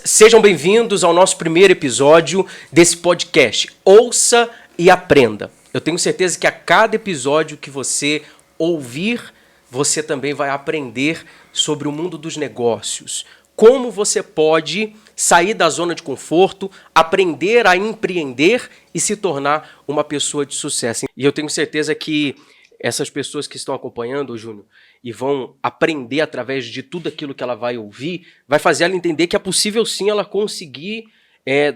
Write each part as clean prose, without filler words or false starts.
Sejam bem-vindos ao nosso primeiro episódio desse podcast. Ouça e aprenda. Eu tenho certeza que a cada episódio que você ouvir, você também vai aprender sobre o mundo dos negócios. Como você pode sair da zona de conforto, aprender a empreender e se tornar uma pessoa de sucesso. E eu tenho certeza que essas pessoas que estão acompanhando, Júnior, e vão aprender através de tudo aquilo que ela vai ouvir, vai fazer ela entender que é possível sim ela conseguir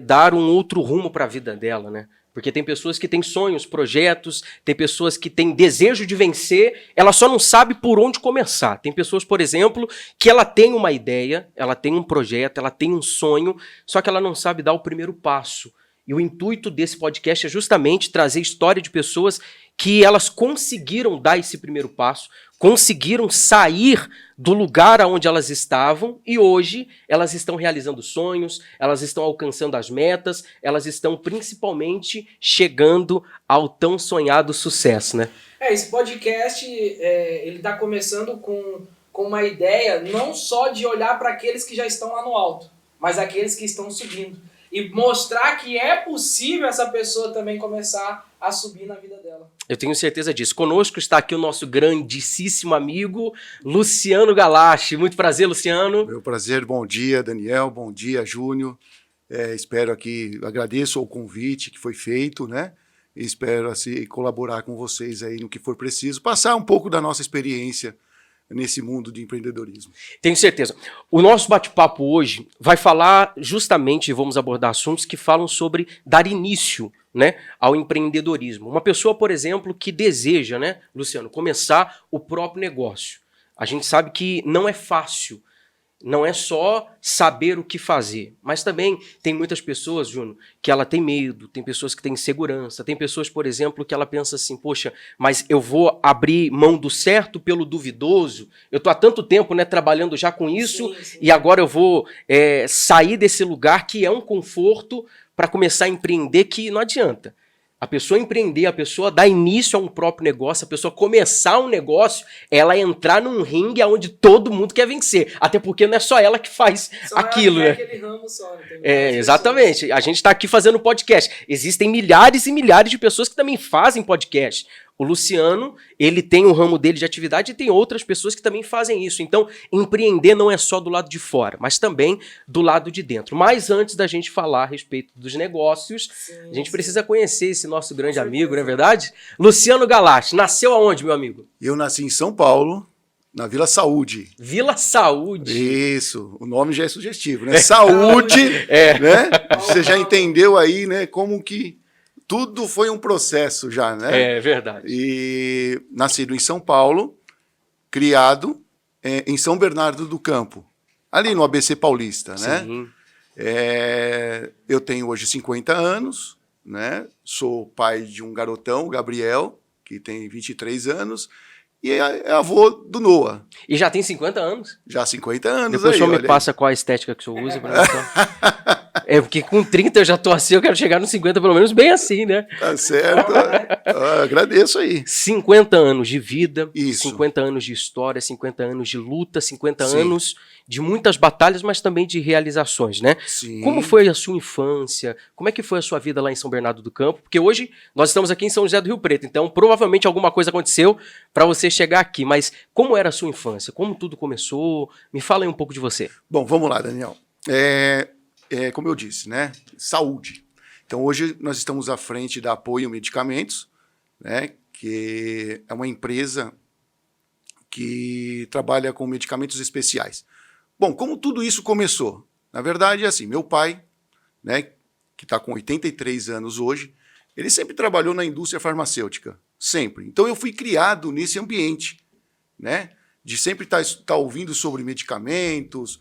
dar um outro rumo para a vida dela, né? Porque tem pessoas que têm sonhos, projetos, tem pessoas que têm desejo de vencer, ela só não sabe por onde começar. Tem pessoas, por exemplo, que ela tem uma ideia, ela tem um projeto, ela tem um sonho, só que ela não sabe dar o primeiro passo. E o intuito desse podcast é justamente trazer história de pessoas que elas conseguiram dar esse primeiro passo, conseguiram sair do lugar onde elas estavam e hoje elas estão realizando sonhos, elas estão alcançando as metas, elas estão principalmente chegando ao tão sonhado sucesso, né? Esse podcast, ele está começando com uma ideia não só de olhar para aqueles que já estão lá no alto, mas aqueles que estão subindo. E mostrar que é possível essa pessoa também começar a subir na vida dela. Eu tenho certeza disso. Conosco está aqui o nosso grandíssimo amigo, Luciano Galache. Muito prazer, Luciano. Meu prazer, bom dia, Daniel, bom dia, Júnior. Espero aqui, agradeço o convite que foi feito, né? E espero assim, colaborar com vocês aí no que for preciso, passar um pouco da nossa experiência nesse mundo de empreendedorismo. Tenho certeza. O nosso bate-papo hoje vai falar justamente, vamos abordar assuntos que falam sobre dar início, né, ao empreendedorismo. Uma pessoa, por exemplo, que deseja, né, Luciano, começar o próprio negócio. A gente sabe que não é fácil. Não é só saber o que fazer, mas também tem muitas pessoas, Júnior, que ela tem medo, tem pessoas que têm insegurança, tem pessoas, por exemplo, que ela pensa assim, poxa, mas eu vou abrir mão do certo pelo duvidoso, eu tô há tanto tempo, né, trabalhando já com isso, sim. E agora eu vou sair desse lugar que é um conforto para começar a empreender, que não adianta. A pessoa empreender, a pessoa dar início a um próprio negócio, a pessoa começar um negócio, ela entrar num ringue onde todo mundo quer vencer. Até porque não é só ela que faz aquilo, né? Aquele ramo só, né? Exatamente. Pessoas. A gente está aqui fazendo podcast. Existem milhares e milhares de pessoas que também fazem podcast. O Luciano, ele tem um ramo dele de atividade e tem outras pessoas que também fazem isso. Então, empreender não é só do lado de fora, mas também do lado de dentro. Mas antes da gente falar a respeito dos negócios, a gente precisa conhecer esse nosso grande amigo, não é verdade? Luciano Galache. Nasceu aonde, meu amigo? Eu nasci em São Paulo, na Vila Saúde. Vila Saúde. Isso, o nome já é sugestivo, né? Saúde, né? Você já entendeu aí, né, como que tudo foi um processo já, né? É verdade. E nascido em São Paulo, criado em São Bernardo do Campo, ali no ABC Paulista, né? Sim. Eu tenho hoje 50 anos, né? Sou pai de um garotão, o Gabriel, que tem 23 anos, e é avô do Noah. E já tem 50 anos? Já 50 anos. Depois o senhor me passa qual a estética que o senhor usa. Porque com 30 eu já tô assim, eu quero chegar nos 50 pelo menos bem assim, né? Tá certo. Agradeço aí. 50 anos de vida, Isso. 50 anos de história, 50 anos de luta, 50 anos de muitas batalhas, mas também de realizações, né? Sim. Como foi a sua infância? Como é que foi a sua vida lá em São Bernardo do Campo? Porque hoje nós estamos aqui em São José do Rio Preto, então provavelmente alguma coisa aconteceu para você chegar aqui. Mas como era a sua infância? Como tudo começou? Me fala aí um pouco de você. Bom, vamos lá, Daniel. Como eu disse, né? Saúde. Então, hoje nós estamos à frente da Apoio Medicamentos, né? Que é uma empresa que trabalha com medicamentos especiais. Bom, como tudo isso começou? Na verdade, é assim, meu pai, né, que está com 83 anos hoje, ele sempre trabalhou na indústria farmacêutica, sempre. Então, eu fui criado nesse ambiente, né? De sempre estar ouvindo sobre medicamentos,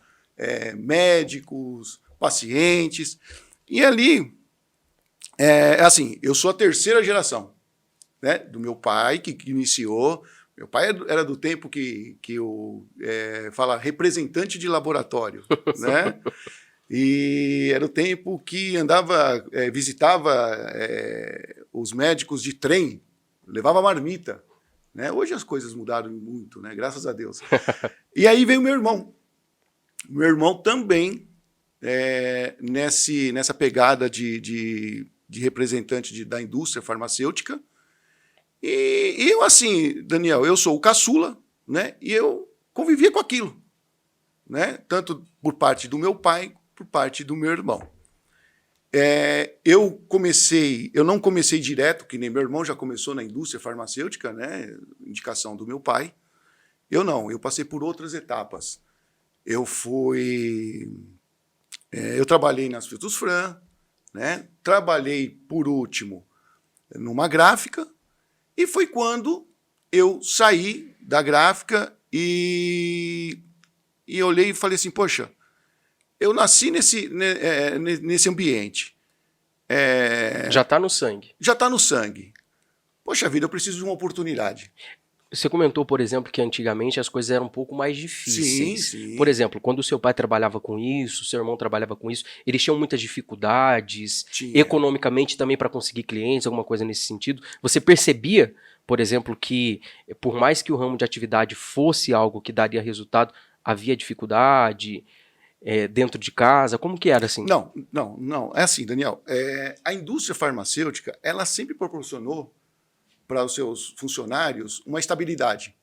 médicos, pacientes. E ali, assim, eu sou a terceira geração, né, do meu pai, que iniciou. Meu pai era do tempo que fala representante de laboratório, né? E era o tempo que andava, visitava os médicos de trem, levava marmita, né? Hoje as coisas mudaram muito, né? Graças a Deus. E aí veio meu irmão. Meu irmão também nessa pegada de representante da indústria farmacêutica. E eu, assim, Daniel, eu sou o caçula, né? E eu convivia com aquilo, né? Tanto por parte do meu pai, por parte do meu irmão. Eu não comecei direto, que nem meu irmão já começou na indústria farmacêutica, né? Indicação do meu pai. Eu passei por outras etapas. Eu trabalhei nas Filtros Fran, né? Trabalhei, por último, numa gráfica, e foi quando eu saí da gráfica e olhei e falei assim, poxa, eu nasci nesse ambiente. Já está no sangue. Já está no sangue. Poxa vida, eu preciso de uma oportunidade. Você comentou, por exemplo, que antigamente as coisas eram um pouco mais difíceis. Sim. Por exemplo, quando o seu pai trabalhava com isso, seu irmão trabalhava com isso, eles tinham muitas dificuldades, economicamente também para conseguir clientes, alguma coisa nesse sentido. Você percebia, por exemplo, que por mais que o ramo de atividade fosse algo que daria resultado, havia dificuldade dentro de casa? Como que era assim? Não. É assim, Daniel. A indústria farmacêutica, ela sempre proporcionou para os seus funcionários uma estabilidade,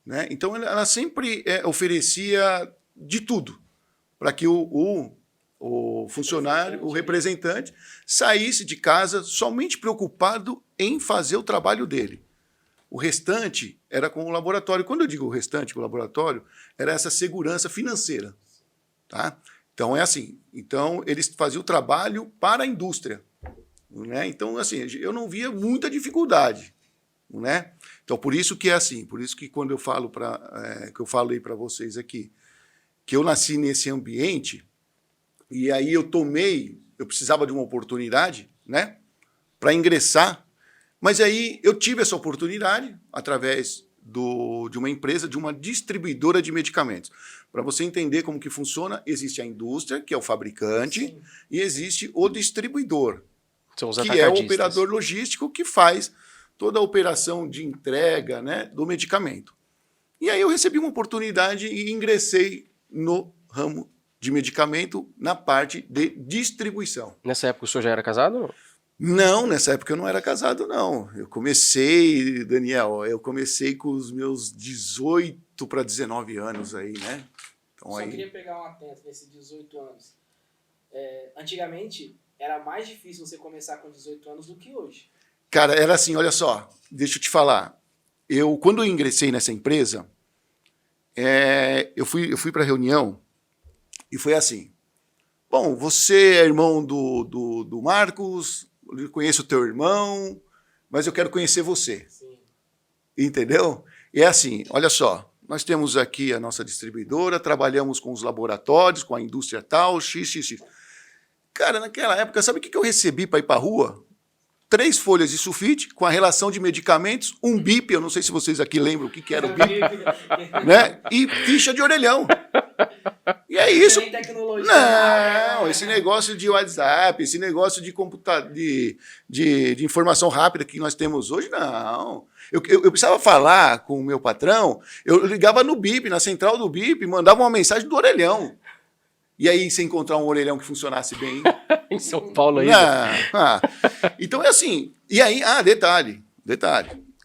né? Então, ela sempre oferecia de tudo para que o funcionário, o representante, saísse de casa somente preocupado em fazer o trabalho dele. O restante era com o laboratório. Quando eu digo o restante com o laboratório, era essa segurança financeira. Tá? Então, é assim. Então, eles faziam o trabalho para a indústria. Né? Então, assim, eu não via muita dificuldade. Né? Então, por isso que é assim. Por isso que quando eu falo que eu falei para vocês aqui, que eu nasci nesse ambiente, e aí eu precisava de uma oportunidade, né, para ingressar, mas aí eu tive essa oportunidade através de uma empresa, de uma distribuidora de medicamentos. Para você entender como que funciona, existe a indústria, que é o fabricante, sim, e existe o distribuidor, são os que é o operador logístico que faz toda a operação de entrega, né, do medicamento. E aí eu recebi uma oportunidade e ingressei no ramo de medicamento na parte de distribuição. Nessa época o senhor já era casado ou não? Não, nessa época eu não era casado, não. Eu comecei, Daniel, com os meus 18 para 19 anos aí, né? Então, Só queria pegar um atento nesses 18 anos. Antigamente, era mais difícil você começar com 18 anos do que hoje. Cara, era assim, olha só, deixa eu te falar. Quando eu ingressei nessa empresa, eu fui para a reunião e foi assim. Bom, você é irmão do Marcos, eu conheço o teu irmão, mas eu quero conhecer você. Sim. Entendeu? E é assim, olha só, nós temos aqui a nossa distribuidora, trabalhamos com os laboratórios, com a indústria tal, x. Cara, naquela época, sabe o que eu recebi para ir para a rua? 3 folhas de sulfite com a relação de medicamentos, um BIP, eu não sei se vocês aqui lembram o que era o BIP, né? E ficha de orelhão. E é isso. Tem tecnologia. Não, esse negócio de WhatsApp, esse negócio de de informação rápida que nós temos hoje, não. Eu precisava falar com o meu patrão, eu ligava no BIP, na central do BIP, mandava uma mensagem do orelhão. E aí, você encontrar um orelhão que funcionasse bem... Em São Paulo ainda. Então é assim. E aí, detalhe.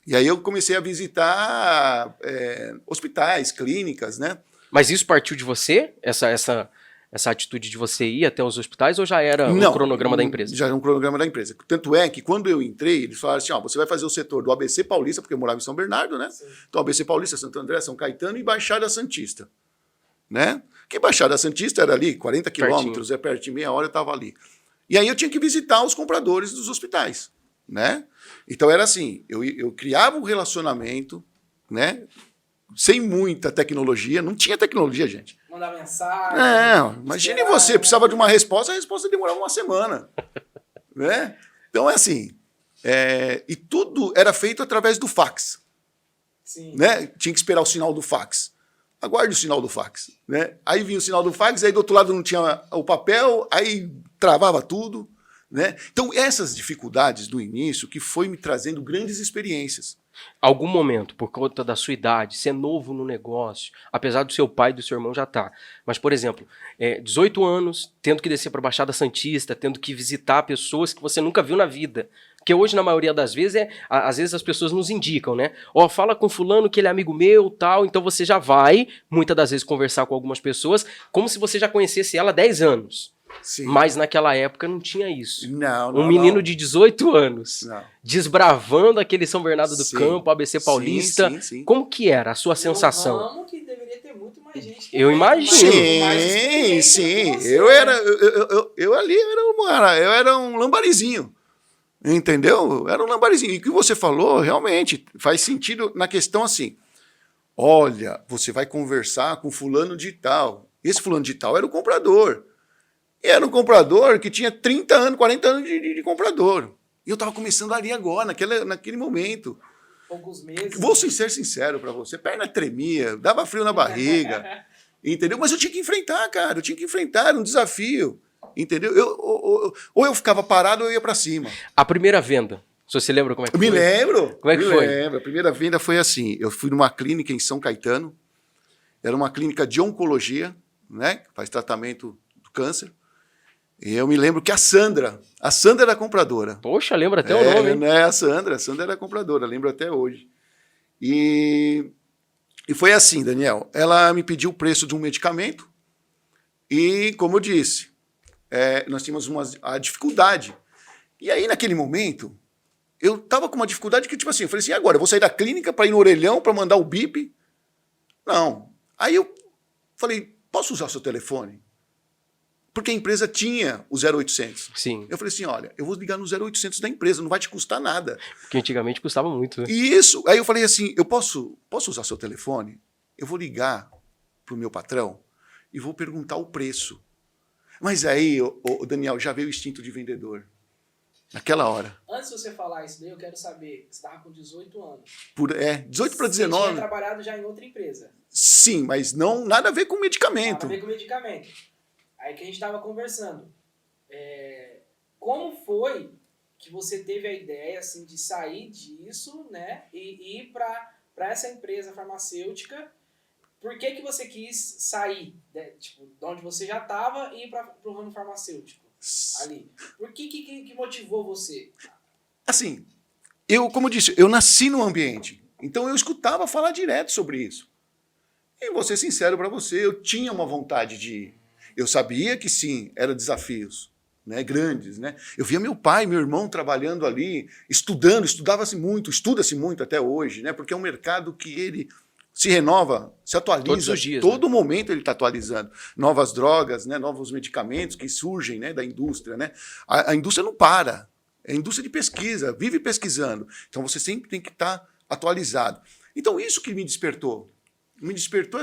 E aí eu comecei a visitar hospitais, clínicas, né? Mas isso partiu de você? Essa atitude de você ir até os hospitais ou já era um cronograma da empresa? Já era um cronograma da empresa. Tanto é que quando eu entrei, eles falaram assim, você vai fazer o setor do ABC Paulista, porque eu morava em São Bernardo, né? Sim. Então ABC Paulista, Santo André, São Caetano e Baixada Santista. Né? Que Baixada Santista era ali, 40 quilômetros, perto de meia hora eu estava ali. E aí eu tinha que visitar os compradores dos hospitais, né? Então era assim, eu criava um relacionamento, né? Sem muita tecnologia, não tinha tecnologia, gente. Mandar mensagem. Não, imagine você, precisava de uma resposta, a resposta demorava uma semana, né? Então é assim, e tudo era feito através do fax. Sim. Né? Tinha que esperar o sinal do fax. Aguarde o sinal do fax, né? Aí vinha o sinal do fax, aí do outro lado não tinha o papel, aí travava tudo, né? Então, essas dificuldades do início que foi me trazendo grandes experiências. Algum momento, por conta da sua idade, ser novo no negócio, apesar do seu pai e do seu irmão já tá. Mas, por exemplo, 18 anos, tendo que descer para a Baixada Santista, tendo que visitar pessoas que você nunca viu na vida. Porque hoje, na maioria das vezes, às vezes as pessoas nos indicam, né? Ó, fala com fulano que ele é amigo meu, tal. Então você já vai, muitas das vezes, conversar com algumas pessoas, como se você já conhecesse ela há 10 anos. Sim. Mas naquela época não tinha isso. Não, Um menino de 18 anos, Não. desbravando aquele São Bernardo do Sim. Campo, ABC Paulista. Sim. Como que era a sua sensação? Um ramo que deveria ter muito mais gente. Eu imagino. Sim. Você, Eu era, eu ali eu era um lambarizinho. Entendeu? Era um lambarizinho. E o que você falou realmente faz sentido na questão assim. Olha, você vai conversar com fulano de tal. Esse fulano de tal era o comprador. E era um comprador que tinha 30 anos, 40 anos de comprador. E eu estava começando ali agora, naquele momento. Poucos meses. Vou ser sincero para você, perna tremia, dava frio na barriga, entendeu? Mas eu tinha que enfrentar, cara, era um desafio, entendeu? Ou eu ficava parado ou eu ia para cima. A primeira venda, se você lembra como é que Me foi? lembro. Como é que foi? Lembro. A primeira venda foi assim, eu fui numa clínica em São Caetano, era uma clínica de oncologia, né, que faz tratamento do câncer. E eu me lembro que a Sandra era a compradora. Poxa, lembra até o nome, hein? Né, a Sandra era a compradora, lembro até hoje. E foi assim, Daniel, ela me pediu o preço de um medicamento e, como eu disse, nós tínhamos a dificuldade. E aí, naquele momento, eu estava com uma dificuldade que, tipo assim, eu falei assim, agora, eu vou sair da clínica para ir no orelhão, para mandar o bip? Não. Aí eu falei, posso usar o seu telefone? Porque a empresa tinha o 0800. Sim. Eu falei assim, olha, eu vou ligar no 0800 da empresa, não vai te custar nada. Porque antigamente custava muito, né? Isso. Aí eu falei assim, eu posso usar seu telefone? Eu vou ligar para o meu patrão e vou perguntar o preço. Mas aí, Daniel, já veio o instinto de vendedor. Naquela hora. Antes de você falar isso daí, eu quero saber, você estava com 18 anos. 18 para Você 19. tinha trabalhado já em outra empresa. Sim, mas nada a ver com medicamento. Nada a ver com medicamento. Aí que a gente estava conversando. Como foi que você teve a ideia assim, de sair disso, né, e ir para essa empresa farmacêutica? Por que você quis sair, de onde você já estava e ir para o ramo farmacêutico ali? Por que motivou você? Assim, como eu disse, eu nasci no ambiente. Então eu escutava falar direto sobre isso. E vou ser sincero para você, eu tinha uma vontade de ir. Eu sabia que sim, eram desafios, né, grandes, né? Eu via meu pai, meu irmão trabalhando ali, estudava-se muito, estuda-se muito até hoje, né? Porque é um mercado que ele se renova, se atualiza. Todos os dias, todo momento ele está atualizando. Novas drogas, né, novos medicamentos que surgem, né, da indústria, né? A indústria não para. É a indústria de pesquisa, vive pesquisando. Então você sempre tem que estar atualizado. Então isso que me despertou. Me despertou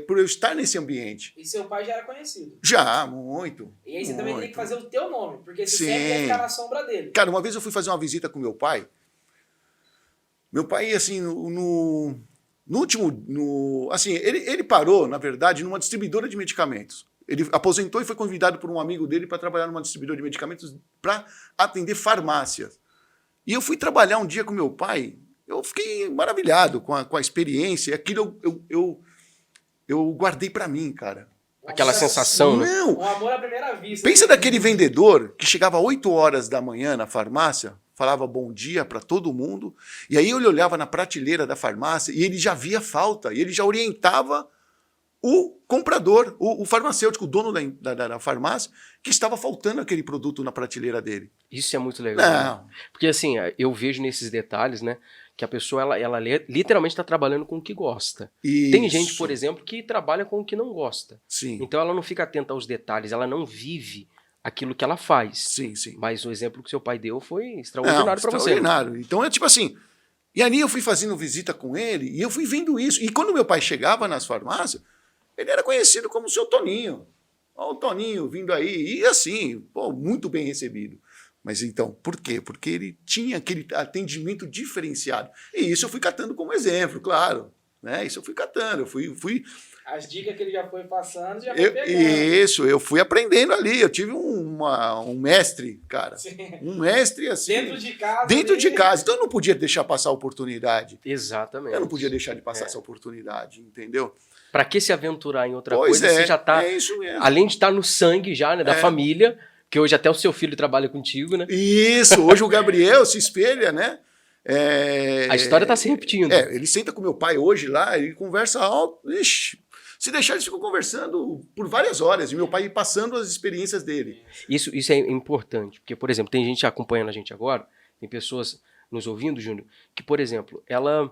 por eu estar nesse ambiente. E seu pai já era conhecido? Já, muito. E aí você também tem que fazer o teu nome, porque você Sim. sempre ia ficar na sombra dele. Cara, uma vez eu fui fazer uma visita com meu pai. Meu pai, assim, no último... assim, ele parou, na verdade, numa distribuidora de medicamentos. Ele aposentou e foi convidado por um amigo dele para trabalhar numa distribuidora de medicamentos para atender farmácias. E eu fui trabalhar um dia com meu pai. Eu fiquei maravilhado com a experiência. Aquilo eu guardei para mim, cara. Aquela sensação, né? Um amor à primeira vista. Pensa daquele vendedor que chegava 8 horas da manhã na farmácia, falava bom dia para todo mundo, e aí ele olhava na prateleira da farmácia e ele já via falta, e ele já orientava o comprador, o farmacêutico, o dono da farmácia, que estava faltando aquele produto na prateleira dele. Isso é muito legal. Não. Né? Porque assim, eu vejo nesses detalhes, né, que a pessoa ela literalmente está trabalhando com o que gosta. Isso. Tem gente, por exemplo, que trabalha com o que não gosta. Sim. Então ela não fica atenta aos detalhes, ela não vive aquilo que ela faz. Sim, sim. Mas o exemplo que seu pai deu foi extraordinário para você. Extraordinário. Então é tipo assim, e ali eu fui fazendo visita com ele e eu fui vendo isso. E quando meu pai chegava nas farmácias, ele era conhecido como o seu Toninho. Ó, o Toninho vindo aí. E assim, pô, muito bem recebido. Mas então, por quê? Porque ele tinha aquele atendimento diferenciado. E isso eu fui catando como exemplo, claro. Né? Isso eu fui catando. Eu fui As dicas que ele já foi passando, já foi pegando. Isso, eu fui aprendendo ali. Eu tive um mestre, cara. Sim. Um mestre assim. Dentro de casa. Dentro ali. de casa. Então eu não podia deixar passar a oportunidade. Exatamente. Eu não podia deixar de passar essa oportunidade, entendeu? Pra que se aventurar em outra Pois coisa? Você já tá, é isso mesmo. além de estar no sangue já, né, da família, que hoje até o seu filho trabalha contigo, né? Isso, hoje o Gabriel se espelha, né? A história tá se repetindo. Ele senta com meu pai hoje lá, ele conversa alto. Ixi, se deixar, eles ficam conversando por várias horas, e meu pai passando as experiências dele. Isso é importante, porque, por exemplo, tem gente acompanhando a gente agora, tem pessoas nos ouvindo, Júnior, que, por exemplo, ela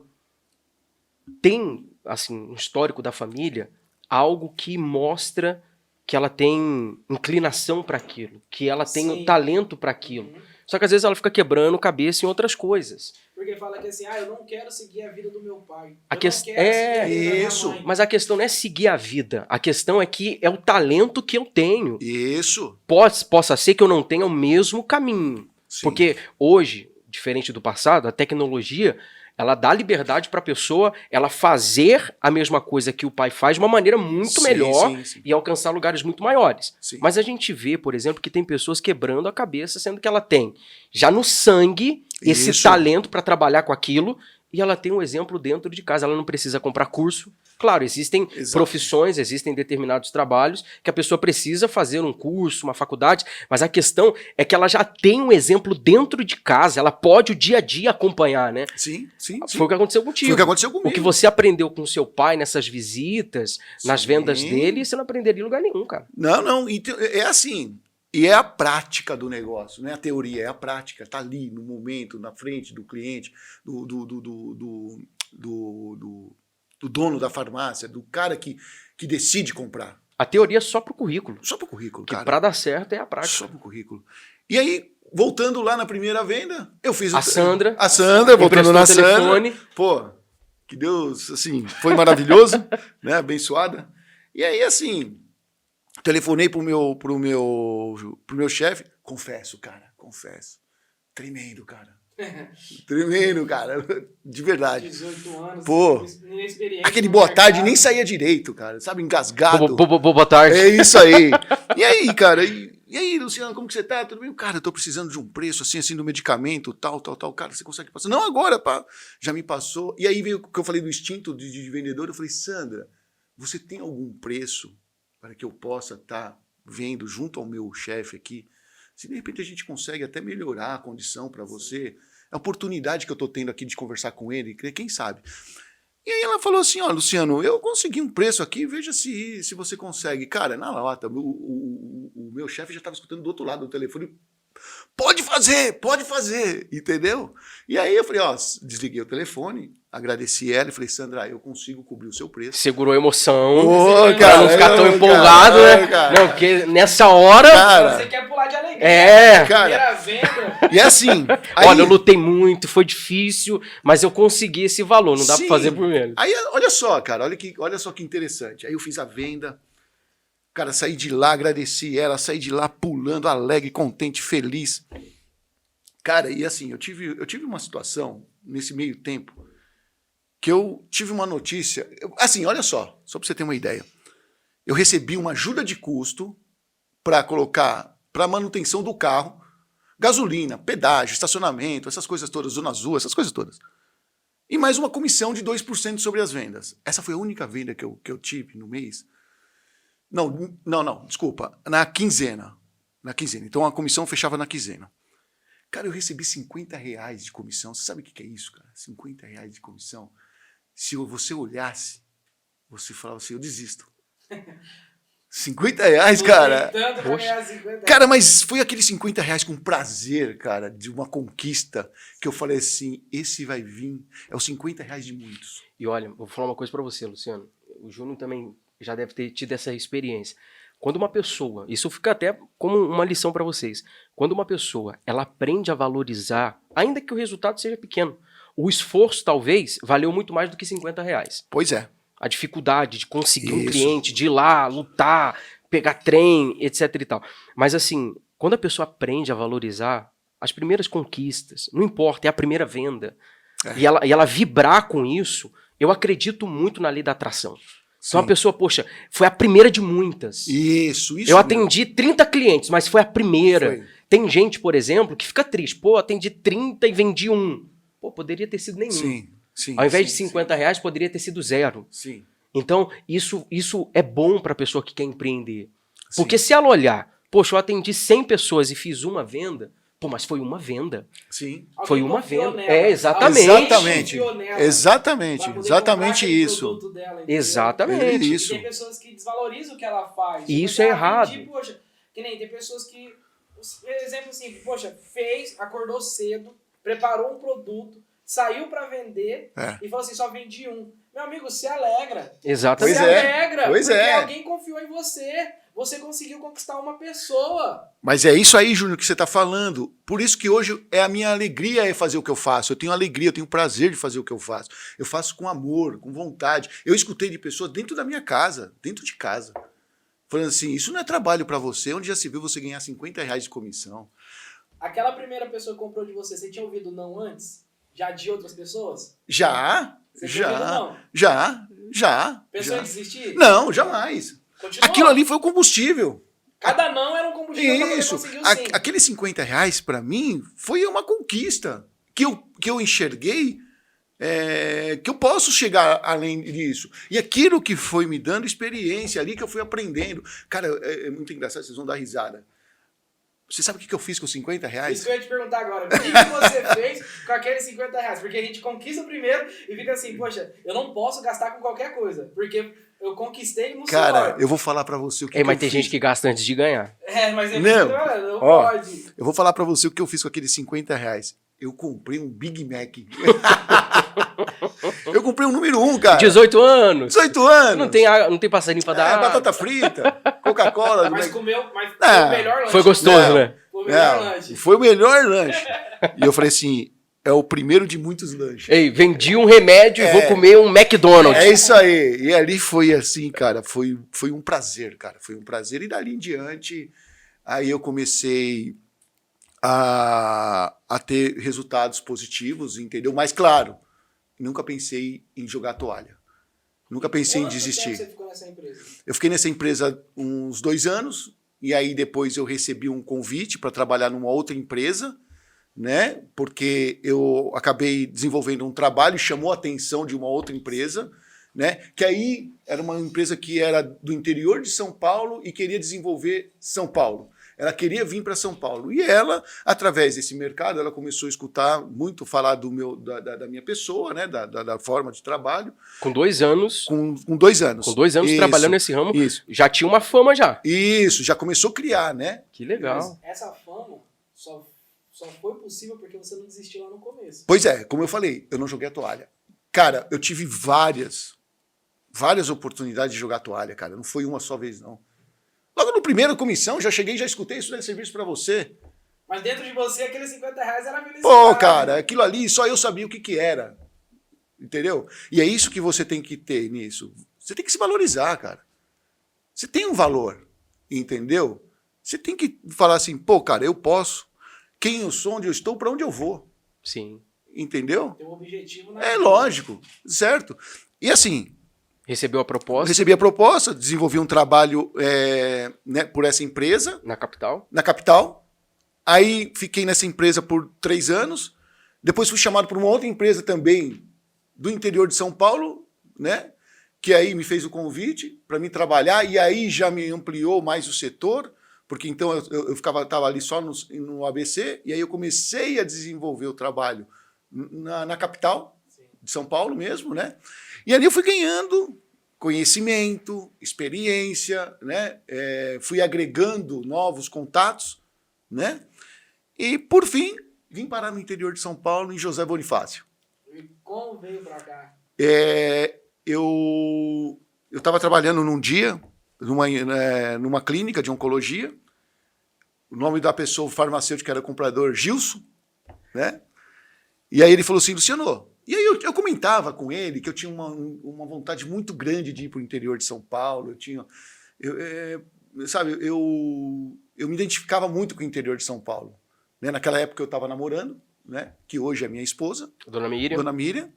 tem, assim, um histórico da família, algo que mostra que ela tem inclinação para aquilo, que ela tem um talento para aquilo. Só que às vezes ela fica quebrando cabeça em outras coisas. Porque fala que assim, eu não quero seguir a vida do meu pai. A Eu que... não quero seguir a vida da minha isso. mãe. Mas a questão não é seguir a vida. A questão é que é o talento que eu tenho. Isso. Possa ser que eu não tenha o mesmo caminho. Sim. Porque hoje, diferente do passado, a tecnologia, ela dá liberdade para a pessoa ela fazer a mesma coisa que o pai faz de uma maneira muito melhor e alcançar lugares muito maiores. Sim. Mas a gente vê, por exemplo, que tem pessoas quebrando a cabeça, sendo que ela tem já no sangue esse Isso. talento para trabalhar com aquilo e ela tem um exemplo dentro de casa. Ela não precisa comprar curso. Claro, existem profissões, existem determinados trabalhos que a pessoa precisa fazer um curso, uma faculdade, mas a questão é que ela já tem um exemplo dentro de casa, ela pode o dia a dia acompanhar, né? Sim. Foi o que aconteceu contigo. Foi o que aconteceu comigo. O que você aprendeu com seu pai nessas visitas, nas vendas dele, você não aprenderia em lugar nenhum, cara. Não. É assim. E é a prática do negócio, não é a teoria, é a prática. Tá ali, no momento, na frente do cliente, do dono da farmácia, do cara que decide comprar. A teoria é só pro currículo. Só pro currículo, Que cara. pra dar certo é a prática. Só pro currículo. E aí, voltando lá na primeira venda, eu fiz... A Sandra, voltando na Sandra. telefone. Pô, que Deus, assim, foi maravilhoso, né? Abençoada. E aí, assim, telefonei pro meu chefe. Confesso. Tremendo, cara. De verdade. 18 anos. Pô, inexperiente aquele no boa tarde mercado. nem saía direito, cara. Sabe, engasgado. Boa tarde. É isso aí. E aí, cara? E aí, Luciano, como que você tá? Tudo bem? Cara, eu tô precisando de um preço assim do medicamento, tal. Cara, você consegue passar? Não, agora, pá. Já me passou. E aí veio o que eu falei do instinto de vendedor. Eu falei, Sandra, você tem algum preço para que eu possa estar vendo junto ao meu chefe aqui? Se de repente a gente consegue até melhorar a condição para você, a oportunidade que eu estou tendo aqui de conversar com ele, quem sabe? E aí ela falou assim, Luciano, eu consegui um preço aqui, veja se você consegue. Cara, na lata, o meu chefe já estava escutando do outro lado do telefone, pode fazer, entendeu? E aí eu falei, desliguei o telefone, agradeci ela e falei, Sandra, eu consigo cobrir o seu preço. Segurou a emoção. Cara, não ficar tão empolgado, né? Cara. Não, porque nessa hora... Cara, você quer pular de alegria. Cara. Primeira venda. E assim... Olha, eu lutei muito, foi difícil, mas eu consegui esse valor, não dá pra fazer por menos. Aí, olha só, cara, olha só que interessante. Aí eu fiz a venda, cara, saí de lá, agradeci ela, saí de lá pulando, alegre, contente, feliz. Cara, e assim, eu tive uma situação nesse meio tempo que eu tive uma notícia. Assim, olha só pra você ter uma ideia. Eu recebi uma ajuda de custo para colocar para manutenção do carro, gasolina, pedágio, estacionamento, essas coisas todas, zona azul, essas coisas todas. E mais uma comissão de 2% sobre as vendas. Essa foi a única venda que eu tive no mês. Não, desculpa, na quinzena. Então a comissão fechava na quinzena. Cara, eu recebi R$50 de comissão. Você sabe o que é isso, cara? R$50 de comissão. Se você olhasse, você falava assim, eu desisto. R$50, cara. Cara, mas foi aqueles R$50 com prazer, cara, de uma conquista, que eu falei assim, esse vai vir, é os R$50 de muitos. E olha, vou falar uma coisa pra você, Luciano. O Júnior também já deve ter tido essa experiência. Quando uma pessoa, isso fica até como uma lição pra vocês, quando uma pessoa, ela aprende a valorizar, ainda que o resultado seja pequeno, o esforço talvez valeu muito mais do que R$50. Pois é. A dificuldade de conseguir um cliente, de ir lá, lutar, pegar trem, etc e tal. Mas assim, quando a pessoa aprende a valorizar as primeiras conquistas, não importa, é a primeira venda, e ela vibrar com isso, eu acredito muito na lei da atração. Então a pessoa, poxa, foi a primeira de muitas. Isso. Eu atendi 30 clientes, mas foi a primeira. Foi. Tem gente, por exemplo, que fica triste. Pô, atendi 30 e vendi um. Pô, poderia ter sido nenhum. Sim. Ao invés de 50 reais, poderia ter sido 0. Sim. Então, isso é bom para a pessoa que quer empreender. Porque se ela olhar, poxa, eu atendi 100 pessoas e fiz uma venda, pô, mas foi uma venda. Sim. Foi Alguém uma confiou venda. nela. Exatamente. Exatamente. Confiou nela Exatamente. pra poder Exatamente comprar aquele isso. produto dela, entendeu? Exatamente. Isso. E tem pessoas que desvalorizam o que ela faz. E isso Tipo, é ah, errado. vendi, poxa, que nem tem pessoas que, exemplo assim, poxa, acordou cedo, preparou um produto, saiu pra vender e falou assim, só vendi um. Meu amigo, se alegra. Exatamente. Se alegra. Pois porque é. alguém confiou em você. Você conseguiu conquistar uma pessoa. Mas é isso aí, Júnior, que você está falando. Por isso que hoje a minha alegria é fazer o que eu faço. Eu tenho alegria, eu tenho prazer de fazer o que eu faço. Eu faço com amor, com vontade. Eu escutei de pessoas dentro da minha casa, dentro de casa, falando assim, isso não é trabalho para você, onde já se viu você ganhar 50 reais de comissão. Aquela primeira pessoa que comprou de você, você tinha ouvido não antes? Já de outras pessoas? Já. Você tinha ouvido não? Já. Pensou em desistir? Não, jamais. Continuou. Aquilo ali foi o combustível. Cada não era um combustível pra poder Isso. conseguir o sim. Aqueles 50 reais, para mim, foi uma conquista que eu enxerguei que eu posso chegar além disso. E aquilo que foi me dando experiência ali, que eu fui aprendendo. Cara, é muito engraçado, vocês vão dar risada. Você sabe o que eu fiz com 50 reais? Isso que eu ia te perguntar agora. O que você fez com aqueles 50 reais? Porque a gente conquista primeiro e fica assim, poxa, eu não posso gastar com qualquer coisa. Porque eu conquistei no Cara, suor. eu vou falar pra você o que, Mas eu tem fiz. gente que gasta antes de ganhar. Mas é Não. não Ó, pode. Eu vou falar pra você o que eu fiz com aqueles 50 reais. Eu comprei um Big Mac. Eu comprei um número 1, cara. 18 anos. 18 anos. Não tem passarinho pra dar. Batata frita, Coca-Cola. Mas comeu, mas Não. foi o melhor lanche. Foi gostoso, Não. né? Foi o melhor lanche. Foi o melhor lanche. E eu falei assim, é o primeiro de muitos lanches. Ei, vendi um remédio e vou comer um McDonald's. É isso aí. E ali foi assim, cara, foi um prazer, cara. Foi um prazer. E dali em diante, aí eu comecei a ter resultados positivos, entendeu? Mas, claro, nunca pensei em jogar a toalha. Nunca pensei em Quanto desistir. tempo você ficou nessa empresa? Eu fiquei nessa empresa uns 2 anos, e aí depois eu recebi um convite para trabalhar numa outra empresa, né? Porque eu acabei desenvolvendo um trabalho, chamou a atenção de uma outra empresa, né? Que aí era uma empresa que era do interior de São Paulo e queria desenvolver São Paulo. Ela queria vir para São Paulo. E ela, através desse mercado, ela começou a escutar muito falar da minha pessoa, né? Da forma de trabalho. Com 2 anos. Com 2 anos. Com 2 anos Isso, trabalhando nesse ramo, isso. já tinha uma fama já. Isso, já começou a criar, né? Que legal. Mas essa fama só foi possível porque você não desistiu lá no começo. Pois é, como eu falei, eu não joguei a toalha. Cara, eu tive várias oportunidades de jogar a toalha, cara. Não foi uma só vez, não. Logo no primeiro comissão, já cheguei, já escutei, isso não é serviço pra você. Mas dentro de você, aqueles 50 reais era felicidade. Pô, cara, aquilo ali, só eu sabia o que era. Entendeu? E é isso que você tem que ter nisso. Você tem que se valorizar, cara. Você tem um valor, entendeu? Você tem que falar assim, pô, cara, eu posso. Quem eu sou, onde eu estou, pra onde eu vou. Sim. Entendeu? Tem um objetivo na É vida. lógico, certo? E assim, Recebeu a proposta recebi a proposta, desenvolvi um trabalho né, por essa empresa, na capital. na capital. Aí fiquei nessa empresa por 3 anos. Depois fui chamado por uma outra empresa também do interior de São Paulo, né? Que aí me fez o convite para mim trabalhar e aí já me ampliou mais o setor, porque então eu estava ali só no ABC e aí eu comecei a desenvolver o trabalho na capital de São Paulo mesmo, né? E ali eu fui ganhando conhecimento, experiência, né? Fui agregando novos contatos, né? E, por fim, vim parar no interior de São Paulo, em José Bonifácio. E como veio pra cá? Eu estava trabalhando num dia, numa clínica de oncologia. O nome da pessoa, o farmacêutico, era comprador Gilson, né? E aí ele falou assim, Luciano... E aí eu comentava com ele que eu tinha uma vontade muito grande de ir para o interior de São Paulo. Eu me identificava muito com o interior de São Paulo. Né? Naquela época eu estava namorando, né? Que hoje é minha esposa, Dona Miriam. Dona Miriam.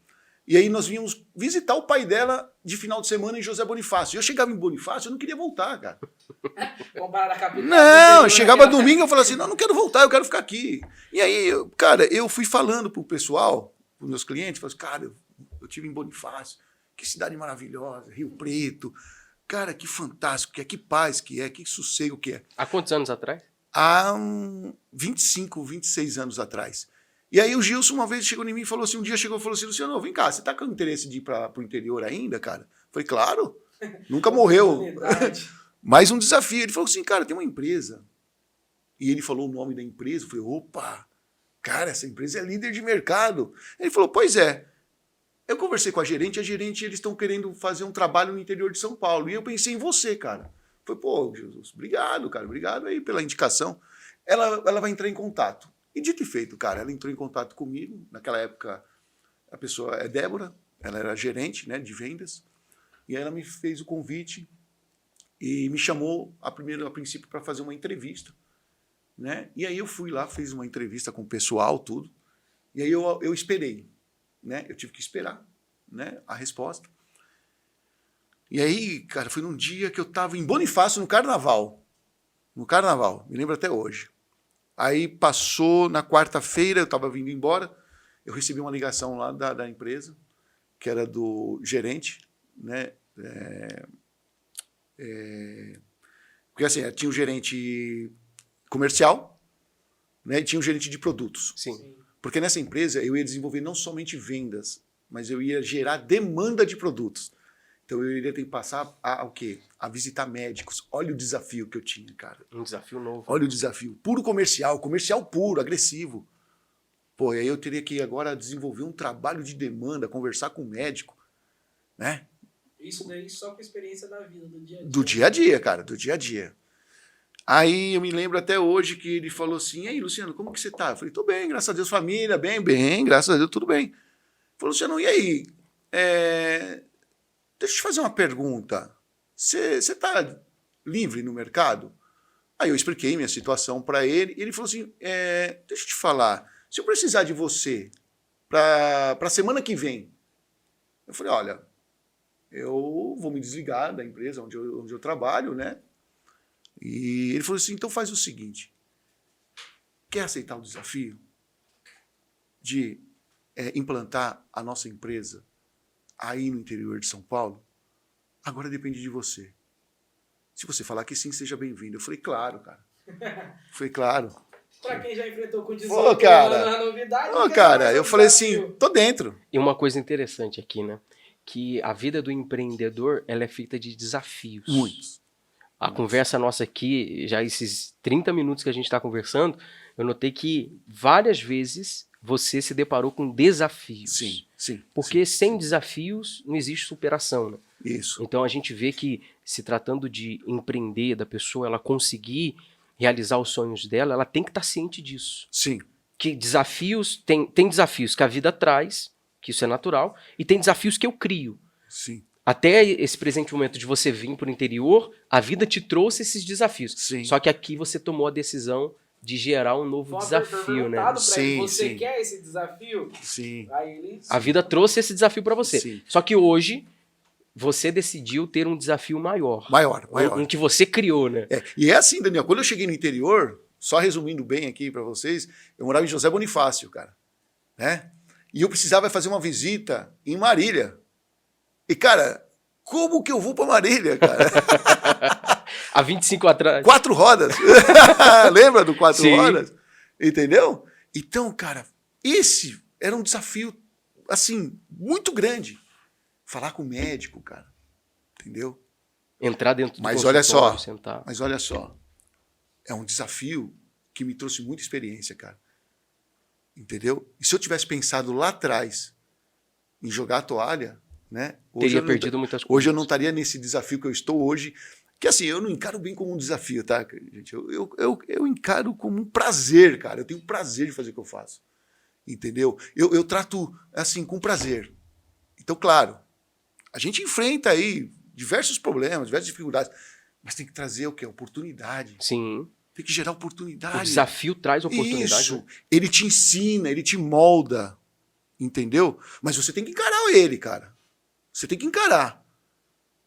E aí nós vínhamos visitar o pai dela de final de semana em José Bonifácio. E eu chegava em Bonifácio, eu não queria voltar, cara. Comparado à capital. Não, eu chegava domingo, eu falava assim, não quero voltar, eu quero ficar aqui. E aí, cara, eu fui falando pro pessoal, pros meus clientes, falei assim, cara, eu tive em Bonifácio, que cidade maravilhosa, Rio Preto, cara, que fantástico que é, que paz que é, que sossego que é. Há quantos anos atrás? Há 25, 26 anos atrás. E aí o Gilson uma vez chegou em mim e falou assim, um dia chegou e falou assim, Luciano, vem cá, você tá com interesse de ir pro interior ainda, cara? Eu falei, claro, nunca morreu. Mais um desafio. Ele falou assim, cara, tem uma empresa. E ele falou o nome da empresa. Eu falei, opa, cara, essa empresa é líder de mercado. Ele falou, pois é. Eu conversei com a gerente, eles estão querendo fazer um trabalho no interior de São Paulo. E eu pensei em você, cara. Eu falei, pô, Jesus, obrigado, cara, obrigado aí pela indicação. Ela vai entrar em contato. E dito e feito, cara, ela entrou em contato comigo. Naquela época, a pessoa é Débora, ela era gerente, né, de vendas. E ela me fez o convite e me chamou a princípio para fazer uma entrevista, né? E aí eu fui lá, fiz uma entrevista com o pessoal, tudo. E aí eu esperei, né? Eu tive que esperar, né, a resposta. E aí, cara, foi num dia que eu estava em Bonifácio, no Carnaval. No Carnaval, me lembro até hoje. Aí passou na quarta-feira, eu estava vindo embora, eu recebi uma ligação lá da empresa, que era do gerente, né? Porque assim, tinha um gerente comercial, né? E tinha um gerente de produtos. Sim. Porque nessa empresa eu ia desenvolver não somente vendas, mas eu ia gerar demanda de produtos. Então eu iria ter que passar o quê? A visitar médicos. Olha o desafio que eu tinha, cara. Um desafio novo. Olha o desafio. Puro comercial puro, agressivo. Pô, e aí eu teria que agora desenvolver um trabalho de demanda, conversar com o médico, né? Isso daí só com a experiência da vida, do dia a dia. Do dia a dia, cara, do dia a dia. Aí eu me lembro até hoje que ele falou assim, e aí, Luciano, como que você tá? Eu falei, tô bem, graças a Deus, família, bem, graças a Deus, tudo bem. Ele falou, Luciano, e aí? Deixa eu te fazer uma pergunta. Você tá livre no mercado? Aí eu expliquei minha situação para ele, e ele falou assim, deixa eu te falar, se eu precisar de você para semana que vem, eu falei, olha, eu vou me desligar da empresa onde eu trabalho, né? E ele falou assim, então faz o seguinte, quer aceitar o desafio de implantar a nossa empresa aí no interior de São Paulo? Agora depende de você. Se você falar que sim, seja bem-vindo. Eu falei, claro, cara. Foi claro. Pra quem já enfrentou com 18 Pô, cara. anos a novidade... Ô, cara, eu falei assim, tô dentro. E uma coisa interessante aqui, né? Que a vida do empreendedor, ela é feita de desafios. Muitos. A conversa nossa aqui, já esses 30 minutos que a gente está conversando, eu notei que várias vezes você se deparou com desafios. Sim. Porque sem desafios não existe superação, né? Isso. Então a gente vê que, se tratando de empreender, da pessoa ela conseguir realizar os sonhos dela, ela tem que estar ciente disso. Sim. Que desafios, tem desafios que a vida traz, que isso é natural, e tem desafios que eu crio. Sim. Até esse presente momento de você vir para o interior, a vida te trouxe esses desafios. Sim. Só que aqui você tomou a decisão de gerar um novo desafio, né? Você quer esse desafio? Sim. Aí ele... A vida trouxe esse desafio para você. Sim. Só que hoje você decidiu ter um desafio maior. Maior. Um que você criou, né? E é assim, Daniel, quando eu cheguei no interior, só resumindo bem aqui para vocês, eu morava em José Bonifácio, cara, né? E eu precisava fazer uma visita em Marília. E, cara, como que eu vou para Marília, cara? Há 25 atrás. 4 rodas. Lembra do 4 Sim. rodas? Entendeu? Então, cara, esse era um desafio, assim, muito grande. Falar com o médico, cara. Entendeu? Entrar dentro do Mas olha consultório, só, sentar. mas olha só. É um desafio que me trouxe muita experiência, cara. Entendeu? E se eu tivesse pensado lá atrás em jogar a toalha, né? Teria perdido muitas coisas. Hoje eu não estaria nesse desafio que eu estou hoje. Que assim, eu não encaro bem como um desafio, tá, gente? Eu encaro como um prazer, cara. Eu tenho prazer de fazer o que eu faço. Entendeu? Eu trato, assim, com prazer. Então, claro, a gente enfrenta aí diversos problemas, diversas dificuldades, mas tem que trazer o quê? Oportunidade. Sim. Tem que gerar oportunidade. O desafio traz oportunidade. Isso. Ele te ensina, ele te molda. entendeu? Mas você tem que encarar ele, cara. Você tem que encarar.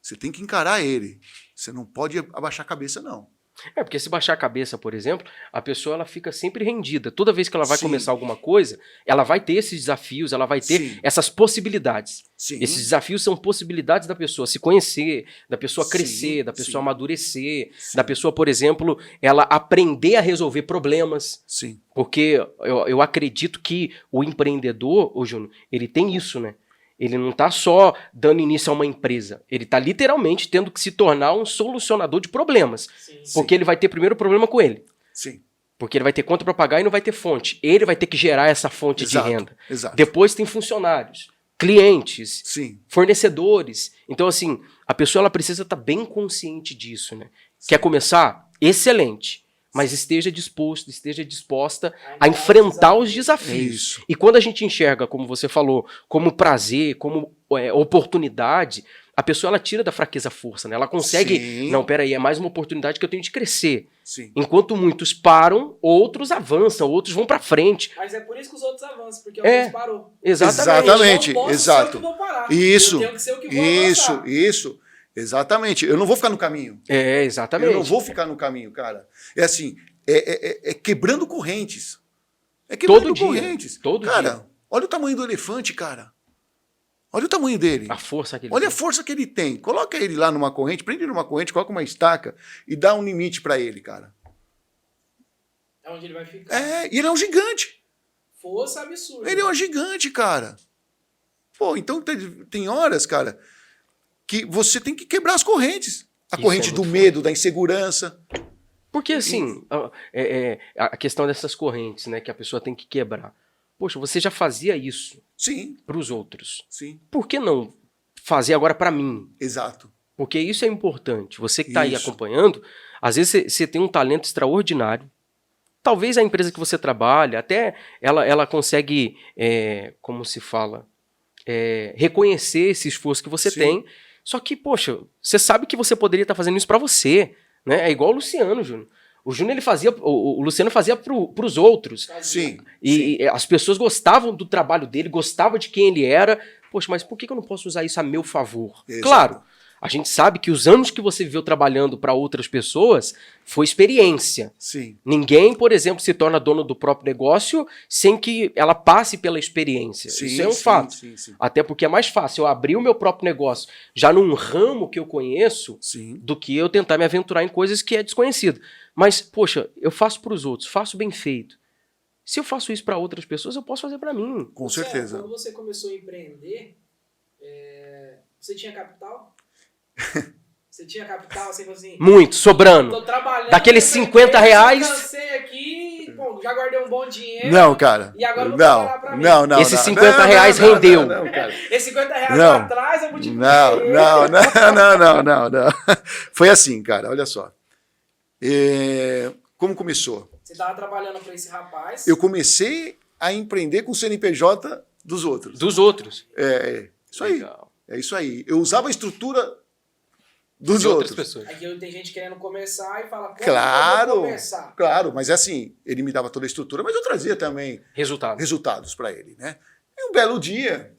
Você tem que encarar ele. Você não pode abaixar a cabeça, não. Porque se baixar a cabeça, por exemplo, a pessoa ela fica sempre rendida. Toda vez que ela vai Sim. começar alguma coisa, ela vai ter esses desafios, ela vai ter Sim. essas possibilidades. Sim. Esses desafios são possibilidades da pessoa se conhecer, da pessoa Sim, crescer, da pessoa sim. amadurecer, Sim. da pessoa, por exemplo, ela aprender a resolver problemas. Sim. Porque eu acredito que o empreendedor, ô Júnior, ele tem isso, né? Ele não está só dando início a uma empresa. Ele está literalmente tendo que se tornar um solucionador de problemas. Sim. Porque ele vai ter primeiro problema com ele. Sim. Porque ele vai ter conta para pagar e não vai ter fonte. Ele vai ter que gerar essa fonte Exato, de renda. exato. Depois tem funcionários, clientes, Sim. fornecedores. Então, assim, a pessoa ela precisa estar bem consciente disso, né? Quer começar? Excelente. Mas esteja disposto, esteja disposta a enfrentar os É desafios. isso. E quando a gente enxerga, como você falou, como prazer, como oportunidade, a pessoa ela tira da fraqueza a força, né? Ela consegue, Sim. não, peraí, é mais uma oportunidade que eu tenho de crescer. Sim. Enquanto muitos param, outros avançam, outros vão pra frente. Mas é por isso que os outros avançam, porque É. alguns parou. Exatamente. Eu não posso exato. ser o que vou parar. Isso. Eu tenho que ser o que vou Isso, avançar. isso. Exatamente. Eu não vou ficar no caminho. Exatamente. Eu não vou ficar no caminho, cara. É assim, é quebrando correntes. É quebrando Todo dia, correntes. todo cara, dia. olha o tamanho do elefante, cara. Olha o tamanho dele. A força que ele Olha a tem. força que ele tem. Coloca ele lá numa corrente, prende ele numa corrente, coloca uma estaca e dá um limite pra ele, cara. É onde ele vai ficar. E ele é um gigante. Força absurda. Ele é um gigante, cara. Pô, então tem horas, cara, que você tem que quebrar as correntes. A Isso corrente é do muito medo, da insegurança. Porque, assim, a questão dessas correntes, né, que a pessoa tem que quebrar. Poxa, você já fazia isso Sim, pros outros. sim. Por que não fazer agora pra mim? Exato. Porque isso é importante. Você que está aí Isso. acompanhando, às vezes você tem um talento extraordinário. Talvez a empresa que você trabalha, até ela consegue, como se fala, reconhecer esse esforço que você Sim. tem. Só que, poxa, você sabe que você poderia estar fazendo isso para você. Né? É igual o Luciano, Júnior. O Júnior, ele fazia, o Luciano fazia para os outros. Sim. E as pessoas gostavam do trabalho dele, gostavam de quem ele era. Poxa, mas por que eu não posso usar isso a meu favor? Exato. Claro, a gente sabe que os anos que você viveu trabalhando para outras pessoas foi experiência. Sim. Ninguém, por exemplo, se torna dono do próprio negócio sem que ela passe pela experiência. Sim, isso é um sim, fato. sim. Até porque é mais fácil eu abrir o meu próprio negócio já num ramo que eu conheço Sim. do que eu tentar me aventurar em coisas que é desconhecido. Mas, poxa, eu faço para os outros, faço bem feito. Se eu faço isso para outras pessoas, eu posso fazer para mim. Com Luciano, certeza. Quando você começou a empreender, você tinha capital? Você tinha capital, você falou assim... Muito, sobrando. Tô trabalhando... Daqueles nessa 50 empresa, reais... Cansei aqui, pô, já guardei um bom dinheiro... Não, cara. E agora eu vou não, trabalhar pra mim. não. Esses não, 50 não, reais não, rendeu. Não, cara. Esses 50 reais Não. lá atrás eu multipliquei. Não. Foi assim, cara, olha só. Como começou? Você tava trabalhando pra esse rapaz... Eu comecei a empreender com o CNPJ dos outros. Dos outros. Isso aí. Legal. É isso aí. Eu usava a estrutura dos De outras outros. pessoas. Aqui tem gente querendo começar e fala... Como Claro, eu vou começar? claro, mas é assim, ele me dava toda a estrutura, mas eu trazia também Resultado. resultados para ele, né? E um belo dia,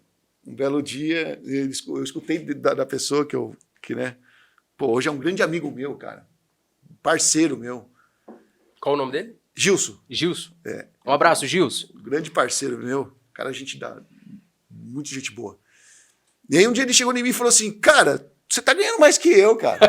eu escutei da pessoa que, né? Pô, hoje é um grande amigo meu, cara. Parceiro meu. Qual o nome dele? Gilson. Gilson. Um abraço, Gilson. Grande parceiro meu. Cara, muita gente boa. E aí um dia ele chegou em mim e falou assim, cara, você tá ganhando mais que eu, cara.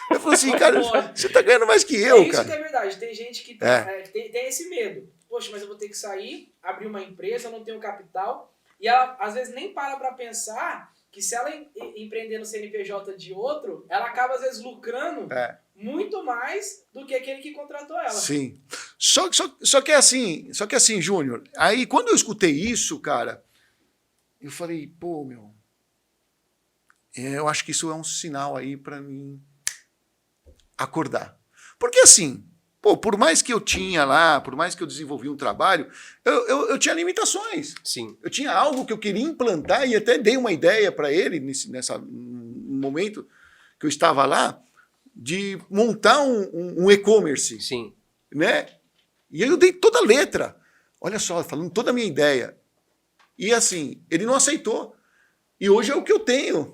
Eu falei assim, cara, você tá ganhando mais que eu, isso cara. que é verdade. Tem gente que tem esse medo. Poxa, mas eu vou ter que sair, abrir uma empresa, eu não tenho capital. E ela, às vezes, nem para pra pensar que se ela empreender no CNPJ de outro, ela acaba, às vezes, lucrando muito mais do que aquele que contratou ela. Sim. Só que é assim, Júnior, aí quando eu escutei isso, cara, eu falei, pô, meu, eu acho que isso é um sinal aí pra mim acordar. Porque assim, pô, por mais que eu tinha lá, por mais que eu desenvolvi um trabalho, eu tinha limitações. Sim. Eu tinha algo que eu queria implantar e até dei uma ideia para ele no momento que eu estava lá, de montar um e-commerce, Sim. né? E aí eu dei toda a letra. Olha só, falando toda a minha ideia. E assim, ele não aceitou. E hoje é o que eu tenho.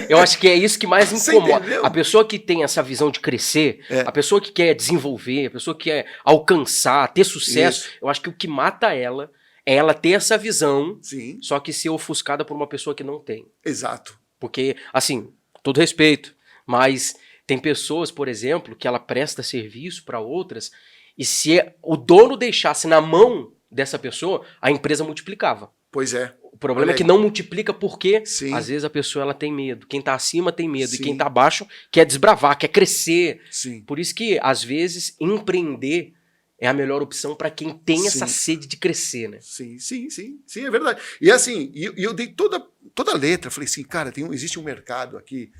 Eu acho que é isso que mais Você incomoda. entendeu? A pessoa que tem essa visão de crescer, a pessoa que quer desenvolver, a pessoa que quer alcançar, ter sucesso, Isso. eu acho que o que mata ela é ela ter essa visão, Sim, só que ser ofuscada por uma pessoa que não tem. exato. Porque, assim, todo respeito, mas tem pessoas, por exemplo, que ela presta serviço para outras, e se o dono deixasse na mão dessa pessoa, a empresa multiplicava. Pois é. O problema Olha é que aí. não multiplica porque, Sim. às vezes, a pessoa ela tem medo. Quem tá acima tem medo, e Sim. quem tá abaixo quer desbravar, quer crescer. Sim. Por isso que, às vezes, empreender é a melhor opção para quem tem essa Sim. sede de crescer, né? Sim, é verdade. E assim, eu dei toda a letra, falei assim, cara, existe um mercado aqui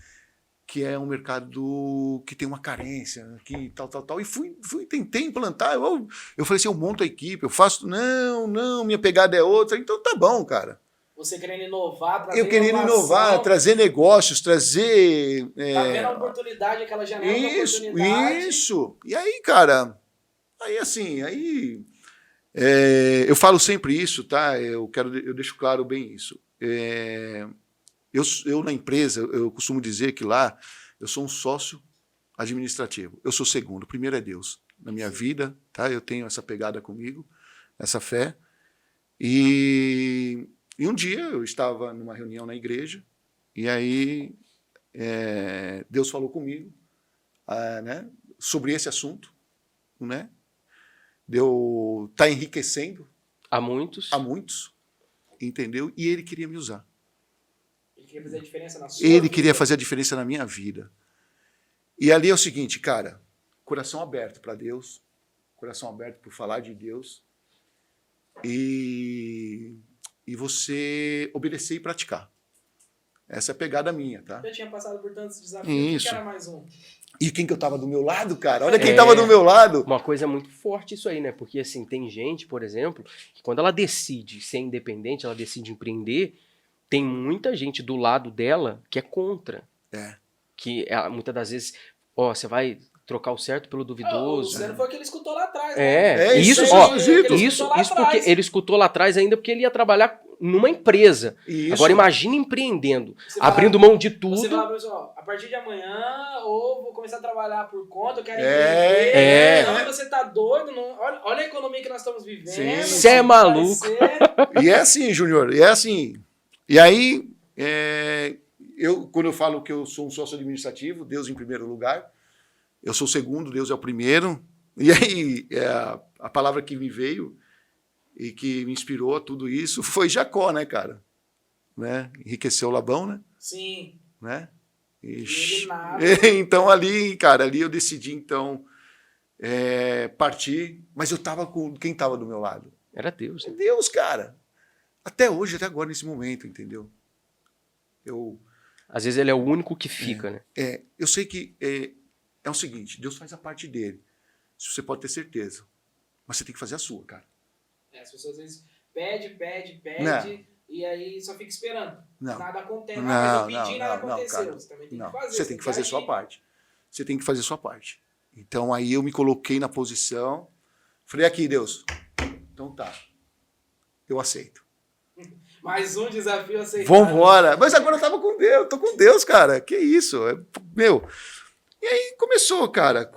que é um mercado que tem uma carência, que tal, e tentei implantar, eu falei assim, eu monto a equipe, eu faço, não, minha pegada é outra, então tá bom, cara. Você querendo inovar, trazer Eu querendo inovação, inovar, trazer negócios, trazer... Tá vendo a oportunidade, aquela janela de oportunidade. Isso. E aí, cara, eu falo sempre isso, tá? Eu deixo claro bem isso. Eu na empresa, eu costumo dizer que lá eu sou um sócio administrativo. Eu sou segundo. O primeiro é Deus. Na minha vida, tá? Eu tenho essa pegada comigo, essa fé. E um dia eu estava numa reunião na igreja e aí Deus falou comigo, né, sobre esse assunto, né? Tá enriquecendo Há muitos. Entendeu? E ele queria me usar. Ele queria fazer a diferença na sua Ele vida. queria fazer a diferença na minha vida. E ali é o seguinte, cara, coração aberto para Deus, coração aberto por falar de Deus e você obedecer e praticar. Essa é a pegada minha, tá? Eu tinha passado por tantos desafios, Isso. que era mais um. E quem que eu tava do meu lado, cara? Olha quem tava do meu lado. Uma coisa muito forte isso aí, né? Porque, assim, tem gente, por exemplo, que quando ela decide ser independente, ela decide empreender, tem muita gente do lado dela que é contra. Que muitas das vezes, você vai trocar o certo pelo O duvidoso. Luciano foi o que ele escutou lá atrás, né? Isso, aí, ó, Zito. isso porque ele escutou lá atrás ainda porque ele ia trabalhar numa empresa. Isso. Agora imagine empreendendo, Você abrindo mão de tudo. Você fala pra pessoa, a partir de amanhã, ou vou começar a trabalhar por conta, eu quero É, empreender. Não, você tá doido, não, olha a economia que nós estamos vivendo. Sim. Você é maluco. E é assim, Júnior, é assim. E aí, quando eu falo que eu sou um sócio administrativo, Deus em primeiro lugar, eu sou o segundo, Deus é o primeiro. E aí, a palavra que me veio e que me inspirou a tudo isso foi Jacó, né, cara? Né? Enriqueceu Labão, né? Sim. Né? Ele nada. Então ali, cara, ali eu decidi então partir, mas eu tava com quem tava do meu lado? Era Deus. Né? Deus, cara. Até hoje, até agora, nesse momento, entendeu? Às vezes ele é o único que fica, né? Eu sei que é o seguinte, Deus faz a parte dele. Isso você pode ter certeza. Mas você tem que fazer a sua, cara. As pessoas às vezes pede, Não. e aí só fica esperando. Não. Nada acontece. Não, mas eu pedi e nada não, aconteceu. cara. Você também tem Não, que fazer. você tem que fazer a sua parte. Você tem que fazer a sua parte. Então aí eu me coloquei na posição, falei, aqui, Deus, então tá, eu aceito. Mais um desafio aceitado. Vambora. Mas agora eu tava com Deus, tô com Deus, cara. Que isso? Meu. E aí começou, cara.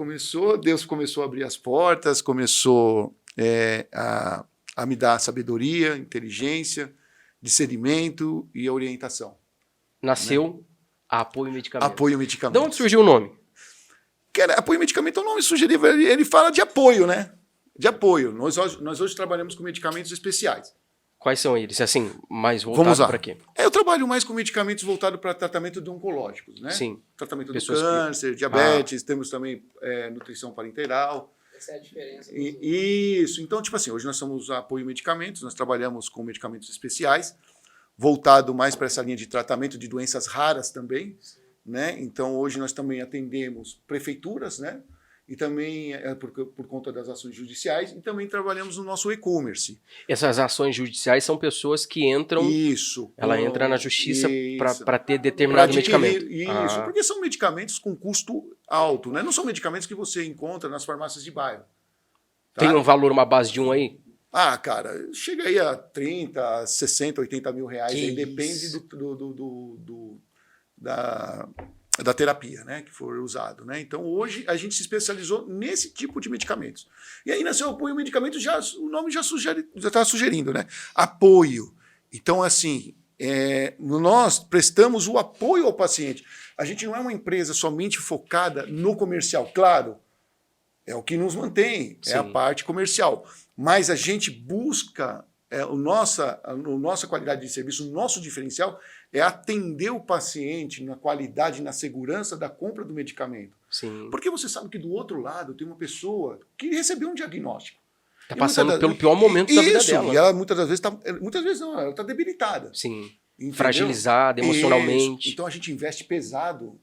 Deus começou a abrir as portas, começou a me dar sabedoria, inteligência, discernimento e orientação. Nasceu a Apoio Medicamentos. Apoio De Medicamentos. onde surgiu o nome? Apoio Medicamento é um nome sugerido, ele fala de apoio, né? De apoio. Nós hoje trabalhamos com medicamentos especiais. Quais são eles? Assim, mais Vamos voltado lá. para quê? Eu trabalho mais com medicamentos voltados para tratamento de oncológicos, né? Sim. Tratamento do Pessoas câncer, diabetes, temos também nutrição parenteral. Essa é a diferença. Isso. Então, tipo assim, hoje nós somos Apoio Medicamentos, nós trabalhamos com medicamentos especiais, voltado mais para essa linha de tratamento de doenças raras também, né? Então, hoje nós também atendemos prefeituras, né? E também por conta das ações judiciais, e também trabalhamos no nosso e-commerce. Essas ações judiciais são pessoas que entram... Isso. Ela entra na justiça para ter Pra determinado adquirir, medicamento. Isso, porque são medicamentos com custo alto, né? Não são medicamentos que você encontra nas farmácias de bairro. Tá? Tem um valor, uma base de um aí? Ah, cara, chega aí a 30, 60, 80 mil reais. Que Aí depende isso. da terapia, né, que for usado, né? Então, hoje, a gente se especializou nesse tipo de medicamentos. E aí, nasceu o apoio medicamento, o nome já está sugerindo, né? Apoio. Então, assim, nós prestamos o apoio ao paciente. A gente não é uma empresa somente focada no comercial, claro, é o que nos mantém, é a Sim. parte comercial. Mas a gente busca, a nossa qualidade de serviço, o nosso diferencial é atender o paciente na qualidade, na segurança da compra do medicamento. Sim. Porque você sabe que do outro lado tem uma pessoa que recebeu um diagnóstico. Tá E passando muitas pelo pior momento da vida Isso, dela. e ela muitas das vezes muitas vezes não, ela está debilitada. Sim. Entendeu? Fragilizada emocionalmente. Isso. Então a gente investe pesado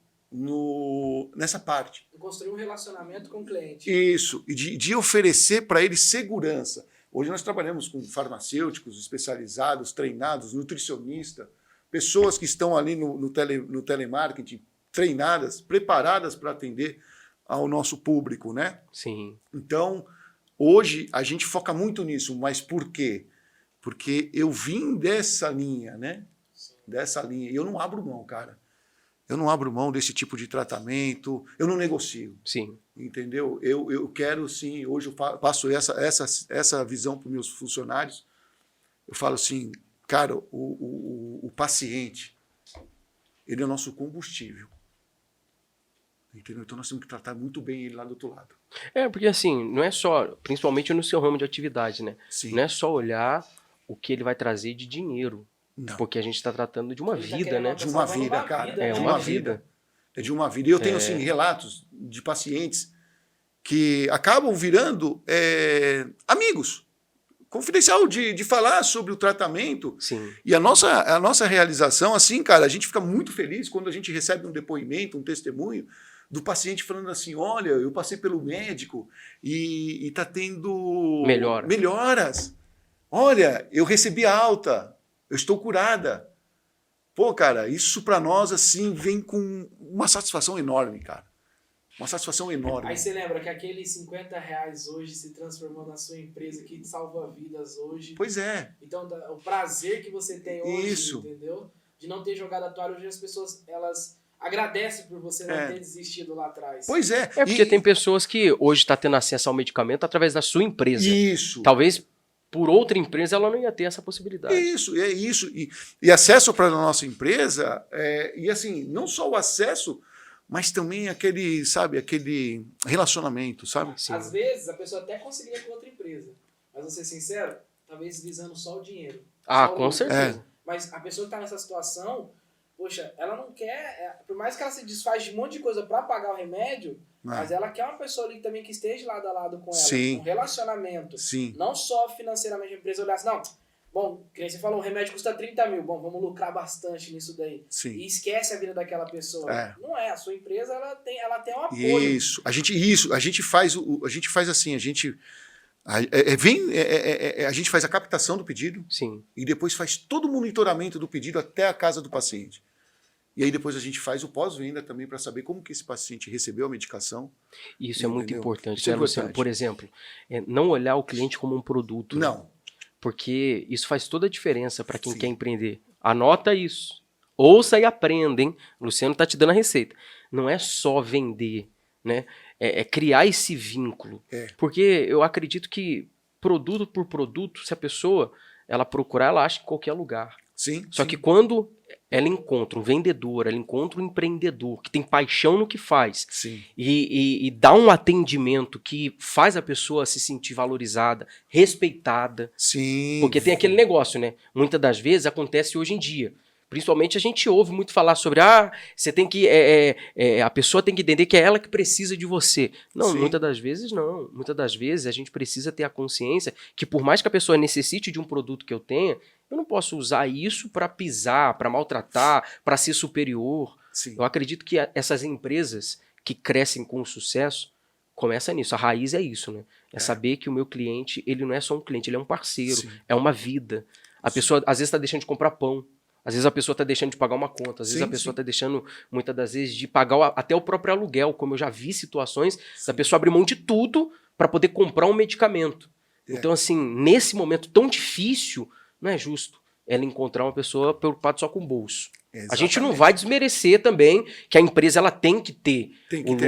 nessa parte. Construir um relacionamento com o cliente. Isso, e de oferecer para ele segurança. Hoje nós trabalhamos com farmacêuticos especializados, treinados, nutricionistas, pessoas que estão ali no telemarketing, treinadas, preparadas para atender ao nosso público, né? Sim. Então, hoje a gente foca muito nisso, mas por quê? Porque eu vim dessa linha, né? Dessa linha. E eu não abro mão, cara. Eu não abro mão desse tipo de tratamento, eu não negocio. Sim. Entendeu? Eu quero, sim, hoje eu passo essa visão para os meus funcionários. Eu falo assim, cara, o paciente, ele é o nosso combustível. Entendeu? Então nós temos que tratar muito bem ele lá do outro lado. Porque assim, não é só, principalmente no seu ramo de atividade, né? Sim. Não é só olhar o que ele vai trazer de dinheiro. Não. Porque a gente está tratando de uma Ele tá vida, querendo né? De uma vida, uma cara. vida, É né? uma vida. É de uma vida. E eu tenho, assim, relatos de pacientes que acabam virando amigos. Confidencial de falar sobre o tratamento. Sim. E a nossa realização, assim, cara, a gente fica muito feliz quando a gente recebe um depoimento, um testemunho do paciente falando assim, olha, eu passei pelo médico e tá tendo melhoras. Olha, eu recebi alta, eu estou curada. Pô, cara, isso para nós, assim, vem com uma satisfação enorme, cara. Uma satisfação enorme. Aí você lembra que aqueles 50 reais hoje se transformou na sua empresa que salva vidas hoje. Pois é. Então, o prazer que você tem hoje, Isso. entendeu? De não ter jogado a toalha, hoje as pessoas, elas agradecem por você não ter desistido lá atrás. Pois é. Porque tem pessoas que hoje estão tendo acesso ao medicamento através da sua empresa. Isso. Talvez por outra empresa ela não ia ter essa possibilidade. Isso, é isso. E acesso para a nossa empresa, e assim, não só o acesso, mas também aquele, sabe, aquele relacionamento, sabe? Sim. Às vezes a pessoa até conseguiria com outra empresa, mas vou ser sincero, talvez visando só o dinheiro. Ah, Só o com lucro. certeza. Mas a pessoa que está nessa situação, poxa, ela não quer, por mais que ela se desfaz de um monte de coisa para pagar o remédio, mas ela quer uma pessoa ali também que esteja lado a lado com ela, Sim. um relacionamento. Sim. Não só financeiramente a empresa olhar assim, não, bom, que nem você falou, o remédio custa 30 mil, bom, vamos lucrar bastante nisso daí. Sim. E esquece a vida daquela pessoa. Não é, a sua empresa ela tem um apoio. Isso. A gente faz assim, a gente faz a captação do pedido. Sim. E depois faz todo o monitoramento do pedido até a casa do paciente. E aí depois a gente faz o pós-venda também para saber como que esse paciente recebeu a medicação. Isso é muito importante, Isso é né, Luciano? importante. Por exemplo, não olhar o cliente como um produto. Não. Porque isso faz toda a diferença para quem Sim. quer empreender. Anota isso. Ouça e aprenda, hein? O Luciano tá te dando a receita. Não é só vender, né? É criar esse vínculo. Porque eu acredito que produto por produto, se a pessoa ela procurar, ela acha em qualquer lugar. Sim. Só que quando ela encontra um vendedor, ela encontra um empreendedor que tem paixão no que faz Sim. e dá um atendimento que faz a pessoa se sentir valorizada, respeitada. Sim. Porque tem aquele negócio, né? Muitas das vezes acontece hoje em dia. Principalmente a gente ouve muito falar sobre você tem que. A pessoa tem que entender que é ela que precisa de você. Não, Sim. muitas das vezes não. Muitas das vezes a gente precisa ter a consciência que por mais que a pessoa necessite de um produto que eu tenha, eu não posso usar isso para pisar, para maltratar, para ser superior. Sim. Eu acredito que essas empresas que crescem com sucesso, começa nisso. A raiz é isso, né? É saber que o meu cliente, ele não é só um cliente, ele é um parceiro, Sim. é uma vida. A pessoa, às vezes, está deixando de comprar pão. Às vezes a pessoa está deixando de pagar uma conta, às vezes Sim, a pessoa sim. está deixando, muitas das vezes, de pagar até o próprio aluguel, como eu já vi situações da pessoa abrir mão de tudo para poder comprar um medicamento. Então, assim, nesse momento tão difícil, não é justo ela encontrar uma pessoa preocupada só com o bolso. A gente não vai desmerecer também que a empresa ela tem que ter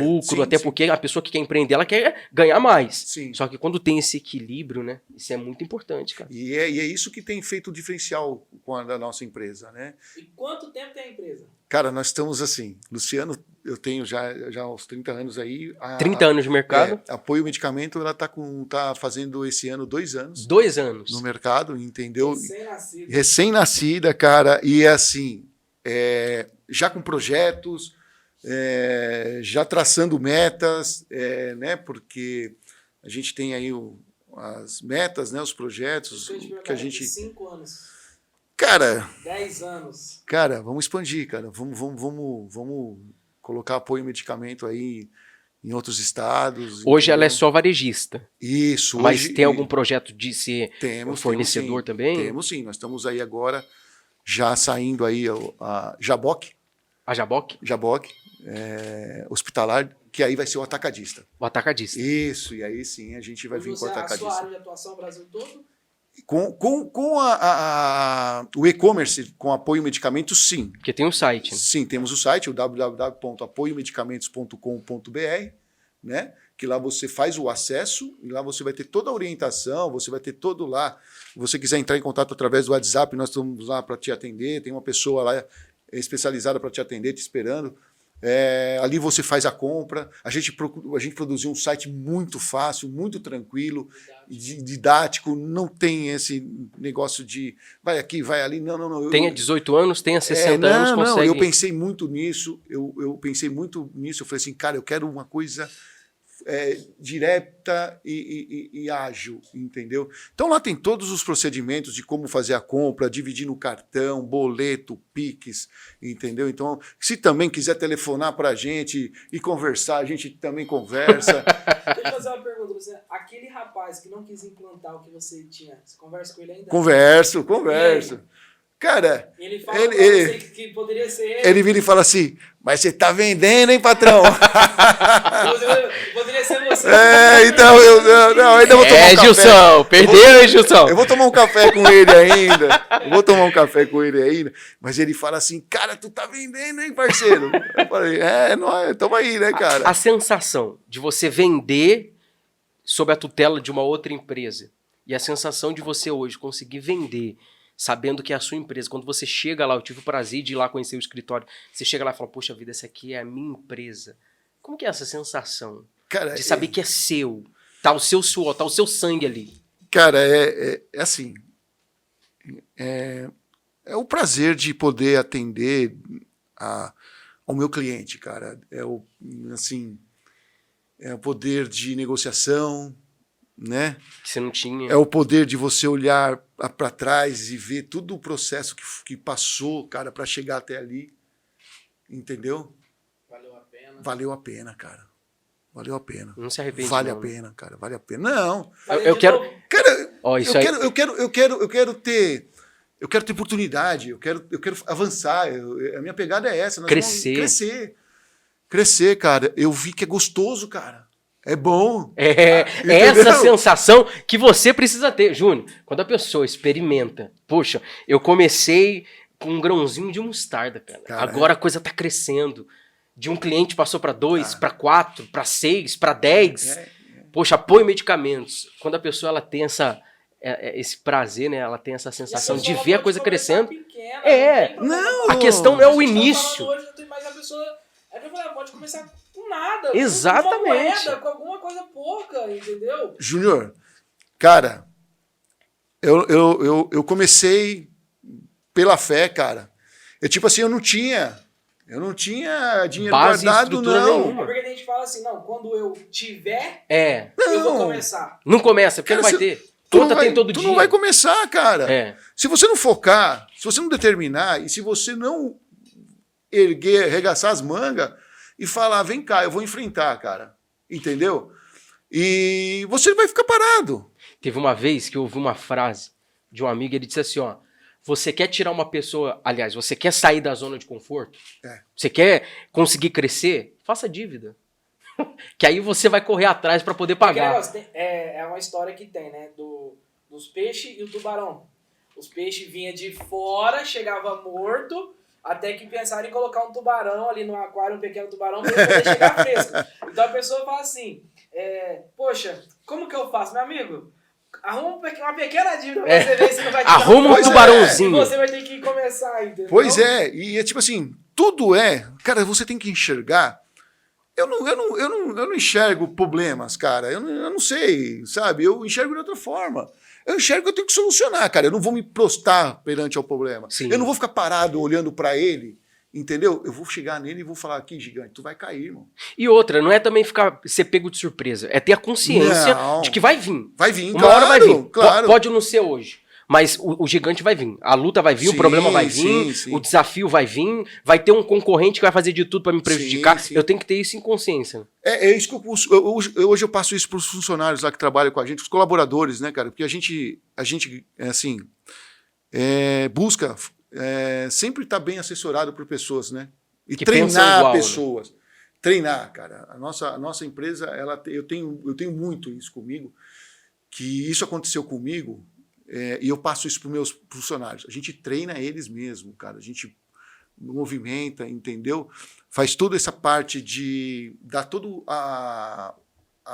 lucro, até porque a pessoa que quer empreender, ela quer ganhar mais. Sim. Só que quando tem esse equilíbrio, né? Isso é muito importante, cara. E é isso que tem feito o diferencial com a nossa empresa, né? E quanto tempo tem a empresa? Cara, nós estamos assim, Luciano, eu tenho já uns 30 anos aí. 30 anos de mercado? Apoio Medicamento, ela tá fazendo esse ano 2 anos. 2 anos. No mercado, entendeu? Recém-nascida. Recém-nascida, cara, e é assim, já com projetos, já traçando metas, né? Porque a gente tem aí as metas, né? Os projetos que a gente... 5 anos. Cara... 10 anos. Cara, vamos expandir, cara. Vamos colocar apoio e medicamento aí em outros estados. Hoje ela é só varejista. Isso. Mas hoje, tem algum projeto de ser fornecedor também? Temos sim. Nós estamos aí agora já saindo aí a Jaboc. A Jaboc? Jaboc, hospitalar, que aí vai ser o atacadista. O atacadista. Isso, e aí sim a gente vai vir com o atacadista. A sua área de atuação no Brasil todo? Com o e-commerce, com apoio medicamento, sim. Porque tem um site. Né? Sim, temos o site, o www.apoiomedicamentos.com.br, né? Que lá você faz o acesso e lá você vai ter toda a orientação, você vai ter todo lá. Se você quiser entrar em contato através do WhatsApp, nós estamos lá para te atender, tem uma pessoa lá especializada para te atender, te esperando. Ali você faz a compra. A gente produziu um site muito fácil, muito tranquilo, didático. Não tem esse negócio de vai aqui, vai ali. Não. Tenha 18 anos, tenha 60 anos, consegue. Não, eu pensei muito nisso. Eu pensei muito nisso. Eu falei assim, cara, eu quero uma coisa direta e ágil, entendeu? Então lá tem todos os procedimentos de como fazer a compra, dividir no cartão, boleto, Pix, entendeu? Então, se também quiser telefonar para a gente e conversar, a gente também conversa. Deixa eu fazer uma pergunta, você. Aquele rapaz que não quis implantar o que você tinha, você conversa com ele ainda? Converso. Cara, ele fala pra você que poderia ser ele. Ele vira e fala assim, mas você tá vendendo, hein, patrão? Poderia ser você. Então eu ainda vou tomar um café. Gilson, perdeu, hein, Gilson? Eu vou tomar um café com ele ainda. Mas ele fala assim, cara, tu tá vendendo, hein, parceiro? Eu falei, tamo aí, né, cara? A sensação de você vender sob a tutela de uma outra empresa e a sensação de você hoje conseguir vender sabendo que é a sua empresa. Quando você chega lá, eu tive o prazer de ir lá conhecer o escritório, você chega lá e fala, poxa vida, essa aqui é a minha empresa. Como que é essa sensação? Cara, de saber que é seu, tá o seu suor, tá o seu sangue ali. Cara, assim, é o prazer de poder atender ao meu cliente, cara. É o poder de negociação, né? Que você não tinha. É o poder de você olhar para trás e ver todo o processo que passou, cara, para chegar até ali. Entendeu? Valeu a pena. Valeu a pena, cara. Valeu a pena. Não se arrepende. Vale a pena, cara. Vale a pena. Não. Eu quero. Cara, eu quero ter oportunidade. Eu quero avançar. A minha pegada é essa. Crescer, cara. Eu vi que é gostoso, cara. É bom. É essa sensação que você precisa ter. Júnior, quando a pessoa experimenta, poxa, eu comecei com um grãozinho de mostarda, cara. Agora a coisa tá crescendo. De um cliente passou para 2, para 4, para 6, para 10. Poxa, apoio e medicamentos. Quando a pessoa ela tem esse prazer, né? Ela tem essa sensação de ver a coisa crescendo. Pequena, não, a questão é o início. Hoje, mas a pessoa pode começar com nada. Exatamente. Com uma moeda, com alguma coisa pouca, entendeu? Júnior, cara, eu comecei pela fé, cara. Eu não tinha dinheiro guardado, não. Porque a gente fala assim, não, quando eu tiver, eu vou começar. Não começa, porque cara, não vai ter. Conta tem todo dia. Tu não vai começar, cara. Se você não focar, se você não determinar, e se você não arregaçar as mangas e falar, vem cá, eu vou enfrentar, cara. Entendeu? E você vai ficar parado. Teve uma vez que eu ouvi uma frase de um amigo, ele disse assim, ó, você quer tirar uma pessoa, aliás, você quer sair da zona de conforto? Você quer conseguir crescer? Faça dívida. Que aí você vai correr atrás para poder Aquele pagar. negócio, é uma história que tem, né? Dos peixes e o tubarão. Os peixes vinham de fora, chegava morto, até que pensaram em colocar um tubarão ali no aquário, um pequeno tubarão, para ele poder chegar fresco. Então a pessoa fala assim, poxa, como que eu faço? Meu amigo, arruma uma pequena dívida pra você ver se não vai te Arruma um dar tubarãozinho. e você vai ter que começar, entendeu? Pois é, e é tipo assim, tudo cara, você tem que enxergar. Eu não enxergo problemas, cara. Eu não sei, sabe? Eu enxergo de outra forma. Eu enxergo que eu tenho que solucionar, cara. Eu não vou me prostrar perante ao problema. Sim. Eu não vou ficar parado olhando para ele, entendeu? Eu vou chegar nele e vou falar aqui, gigante, tu vai cair, irmão. E outra, não é também ser pego de surpresa. É ter a consciência Não. de que vai vir. Vai vir, Uma claro, hora vai vir. claro. Pode não ser hoje. Mas o gigante vai vir. A luta vai vir, o Sim, problema vai vir, sim. o desafio vai vir, vai ter um concorrente que vai fazer de tudo para me prejudicar. Sim. Eu tenho que ter isso em consciência. É isso que hoje eu passo isso para os funcionários lá que trabalham com a gente, os colaboradores, né, cara? Porque a gente assim, busca sempre estar bem assessorado por pessoas, né? E Que pensam treinar igual, pessoas. Né? Treinar, cara. A nossa empresa, eu tenho muito isso comigo, que isso aconteceu comigo, e eu passo isso para os meus funcionários. A gente treina eles mesmo, cara. A gente movimenta, entendeu? Faz toda essa parte de dar todo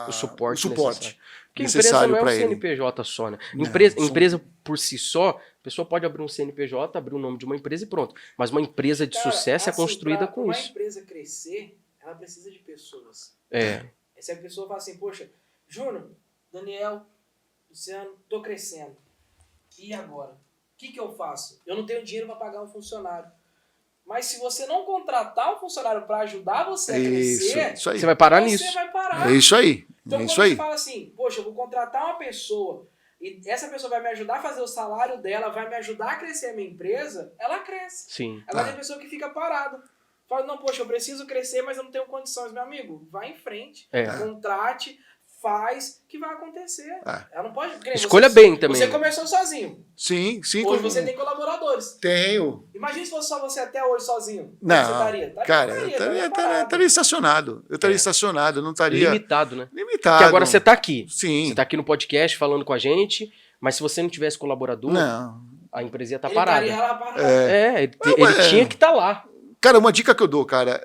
O suporte necessário. Porque empresa não é um para ele. CNPJ só, né? Não, Empresa por si só, a pessoa pode abrir um CNPJ, abrir o nome de uma empresa e pronto. Mas uma empresa de sucesso é construída com pra isso. uma empresa crescer, ela precisa de pessoas. É. Se a pessoa fala assim, poxa, Júnior, Daniel, Luciano, tô crescendo. E agora? O que eu faço? Eu não tenho dinheiro para pagar um funcionário. Mas se você não contratar um funcionário para ajudar você a crescer, isso aí. Você vai parar nisso. Você vai parar. É isso aí. Então, é quando isso aí. você fala assim, poxa, eu vou contratar uma pessoa e essa pessoa vai me ajudar a fazer o salário dela, vai me ajudar a crescer a minha empresa, ela cresce. Sim. Agora tem pessoa que fica parada. Fala, não, poxa, eu preciso crescer, mas eu não tenho condições. Meu amigo, vai em frente, contrate, faz, que vai acontecer. Ela não pode... Escolha bem também. Você começou sozinho. Sim. Hoje você tem colaboradores. Tenho. Imagina se fosse só você até hoje sozinho. Não, Onde você estaria? Cara, eu estaria estacionado. Eu estaria estacionado, eu não estaria... Limitado, né? Limitado. Porque agora você tá aqui. Sim. Você tá aqui no podcast falando com a gente, mas se você não tivesse colaborador, Não. a empresa ia estar Ele parada. estaria lá parado. Ele tinha que estar lá. Cara, uma dica que eu dou, cara,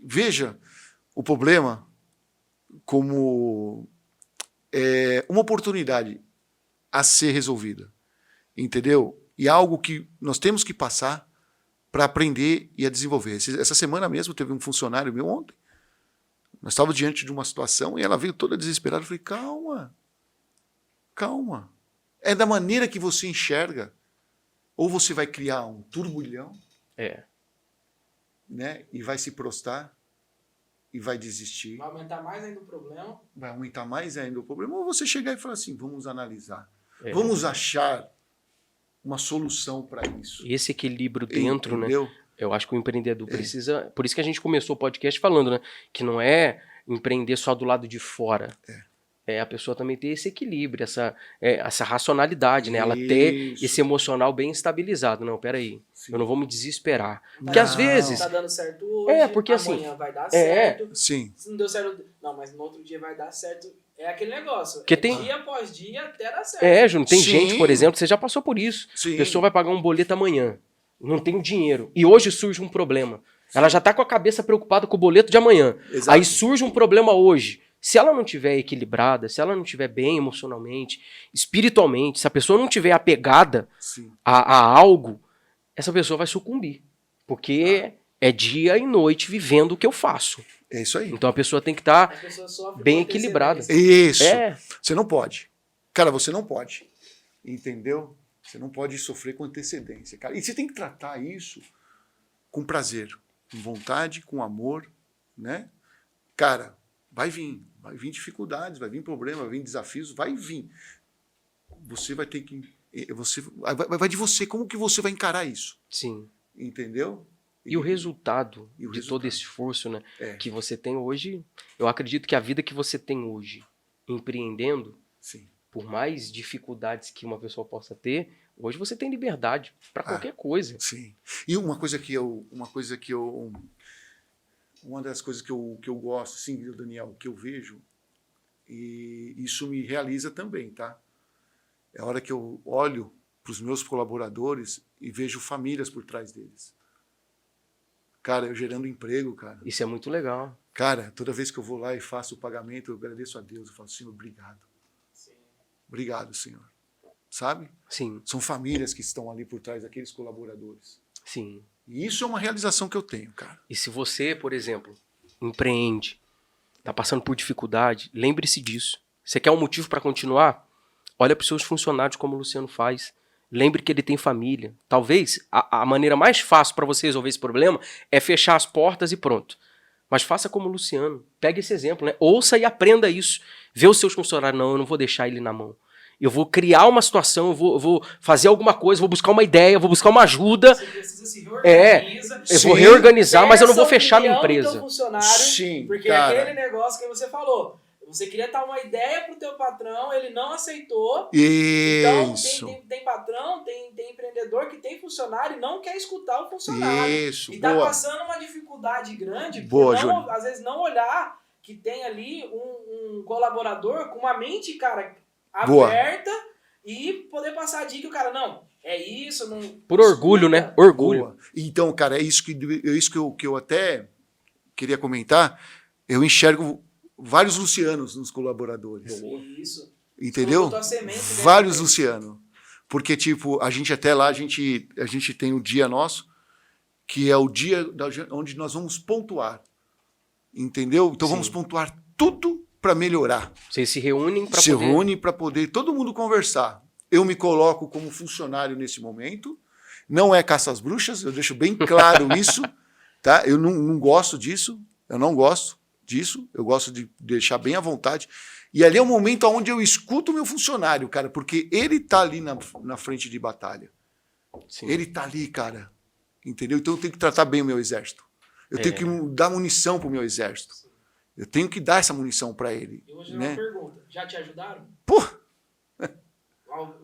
veja o problema como uma oportunidade a ser resolvida, entendeu? E algo que nós temos que passar para aprender e a desenvolver. Essa semana mesmo teve um funcionário meu ontem, nós estávamos diante de uma situação e ela veio toda desesperada. Eu falei, calma. É da maneira que você enxerga. Ou você vai criar um turbilhão, né? E vai se prostrar e vai desistir. Vai aumentar mais ainda o problema. Vai aumentar mais ainda o problema. Ou você chegar e falar assim, vamos analisar. Vamos achar uma solução para isso. Esse equilíbrio dentro, entendeu? Né? Eu acho que o empreendedor precisa... Por isso que a gente começou o podcast falando, né? Que não é empreender só do lado de fora. A pessoa também ter esse equilíbrio, essa racionalidade, né? Ela ter esse emocional bem estabilizado. Não, peraí, eu não vou me desesperar. Porque às vezes... Tá dando certo hoje, porque amanhã assim, vai dar certo. Sim. Se não deu certo... Não, mas no outro dia vai dar certo. É aquele negócio. Porque tem... Dia após dia até dar certo. Júnior, tem gente, por exemplo, você já passou por isso. Sim. A pessoa vai pagar um boleto amanhã, não tem o dinheiro. E hoje surge um problema. Ela já tá com a cabeça preocupada com o boleto de amanhã. Exato. Aí surge um problema hoje. Se ela não tiver equilibrada, se ela não tiver bem emocionalmente, espiritualmente, se a pessoa não tiver apegada a algo, essa pessoa vai sucumbir. Porque é dia e noite vivendo o que eu faço. É isso aí. Então a pessoa tem que estar bem equilibrada. Isso. Você não pode. Cara, você não pode. Entendeu? Você não pode sofrer com antecedência, cara. E você tem que tratar isso com prazer, com vontade, com amor, né? Cara, vai vir dificuldades, vai vir problema, vai vir desafios, vai vir. Você vai ter que... Vai de você, como que você vai encarar isso? Sim. Entendeu? E o resultado de todo esse esforço, né, que você tem hoje, eu acredito que a vida que você tem hoje, empreendendo, por mais dificuldades que uma pessoa possa ter, Hoje você tem liberdade para qualquer coisa. Sim. E uma das coisas que eu gosto, sim, Daniel, que eu vejo, e isso me realiza também, tá? É a hora que eu olho para os meus colaboradores e vejo famílias por trás deles. Cara, eu gerando emprego, cara. Isso é muito legal. Cara, toda vez que eu vou lá e faço o pagamento, eu agradeço a Deus. Eu falo, Senhor, obrigado. Sim. Obrigado, Senhor. Sabe? Sim, São famílias que estão ali por trás daqueles colaboradores. sim. E isso é uma realização que eu tenho, cara. E se você, por exemplo, empreende, está passando por dificuldade, lembre-se disso. Você quer um motivo para continuar? Olha para os seus funcionários como o Luciano faz. Lembre que ele tem família. Talvez a maneira mais fácil para você resolver esse problema é fechar as portas e pronto. Mas faça como o Luciano. Pegue esse exemplo, né? Ouça e aprenda isso. Vê os seus funcionários. Não, eu não vou deixar ele na mão. Eu vou criar uma situação, eu vou fazer alguma coisa, vou buscar uma ideia, vou buscar uma ajuda. Você precisa se reorganizar. Eu vou reorganizar, mas eu não vou fechar minha empresa. Sim, porque cara. aquele negócio que você falou, você queria dar uma ideia pro teu patrão, ele não aceitou. Isso. Então, tem patrão, tem empreendedor que tem funcionário e não quer escutar o funcionário. Isso, e tá boa. passando uma dificuldade grande, Boa, por Júlio. às vezes não olhar que tem ali um colaborador com uma mente, cara, Boa. aberta e poder passar a dica, o cara, não, é isso, não... Por orgulho, né? Orgulho. Boa. Então, cara, é isso que eu até queria comentar. Eu enxergo vários Lucianos nos colaboradores. Isso. Entendeu? Botou a semente, né? Vários Luciano. Porque, tipo, a gente até lá, a gente tem o dia nosso, que é o dia onde nós vamos pontuar. Entendeu? Então Sim. vamos pontuar tudo para melhorar. Vocês se reúnem para Se poder... reúne para poder todo mundo conversar. Eu me coloco como funcionário nesse momento. Não é caça às bruxas, eu deixo bem claro isso. Tá? Eu não gosto disso. Eu não gosto disso. Eu gosto de deixar bem à vontade. E ali é o momento onde eu escuto o meu funcionário, cara, porque ele tá ali na frente de batalha. Sim. Ele tá ali, cara. Entendeu? Então eu tenho que tratar bem o meu exército. Eu tenho que dar munição pro meu exército. Eu tenho que dar essa munição para ele. Eu vou te dar né? uma pergunta. Já te ajudaram? Pô!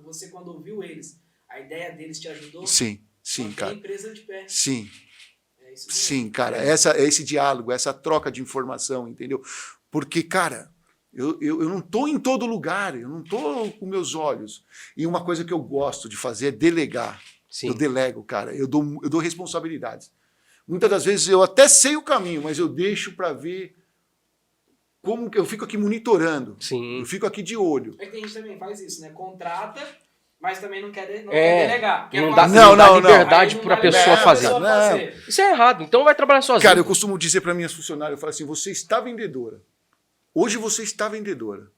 Você, quando ouviu eles, a ideia deles te ajudou? Sim, Mantém cara. a empresa de pé. Sim, É isso mesmo. sim, cara. Esse diálogo, essa troca de informação, entendeu? Porque, cara, eu não tô em todo lugar, eu não tô com meus olhos. E uma coisa que eu gosto de fazer é delegar. Sim. Eu delego, cara. Eu dou responsabilidades. Muitas das vezes eu até sei o caminho, mas eu deixo para ver como que eu fico aqui monitorando. Sim. Eu fico aqui de olho. É que a gente também faz isso, né? Contrata, mas também não quer É, delegar. Quer não fazer. dá, não dá não. liberdade Aí não para a dá pessoa liberdade fazer. pra pessoa fazer. Isso é errado, então vai trabalhar sozinho. Cara, eu costumo dizer para minhas funcionárias, eu falo assim, você está vendedora. Hoje você está vendedora.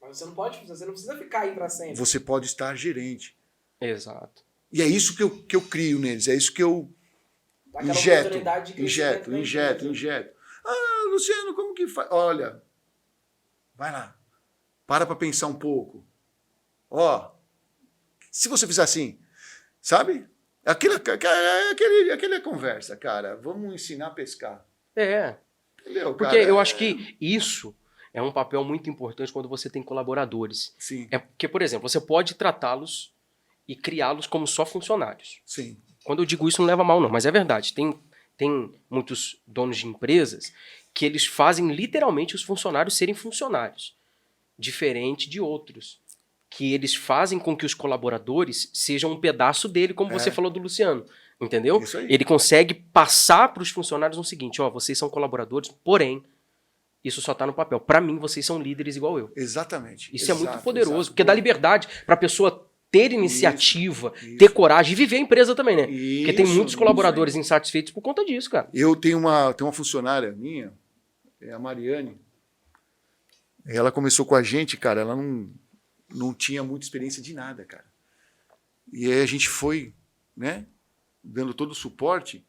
Mas você não precisa ficar aí para sempre. Você pode estar gerente. Exato. E é isso que eu crio neles, é isso que eu Dá aquela injeto, oportunidade de crescimento da injeto. empresa. Ah, Luciano, como que faz? Olha, vai lá, para pensar um pouco. Ó, se você fizer assim, sabe? Aquela conversa, cara, vamos ensinar a pescar. É, Entendeu, porque cara? eu acho que isso é um papel muito importante quando você tem colaboradores. Sim, É porque, por exemplo, você pode tratá-los e criá-los como só funcionários. sim. Quando eu digo isso, não leva mal, não, mas é verdade. Tem muitos donos de empresas que eles fazem literalmente os funcionários serem funcionários, diferente de outros, que eles fazem com que os colaboradores sejam um pedaço dele, como você falou do Luciano, entendeu? Isso aí. Ele consegue passar para os funcionários o seguinte, ó, vocês são colaboradores, porém, isso só está no papel. Para mim, vocês são líderes igual eu. Exatamente. Isso é muito Exato, poderoso, exato. porque dá liberdade para a pessoa ter iniciativa, Isso. ter coragem e viver a empresa também, né? Porque tem Isso, muitos isso colaboradores aí. insatisfeitos por conta disso, cara. Eu tenho uma funcionária minha, é a Mariane. Ela começou com a gente, cara, ela não tinha muita experiência de nada, cara. E aí a gente foi, né, dando todo o suporte.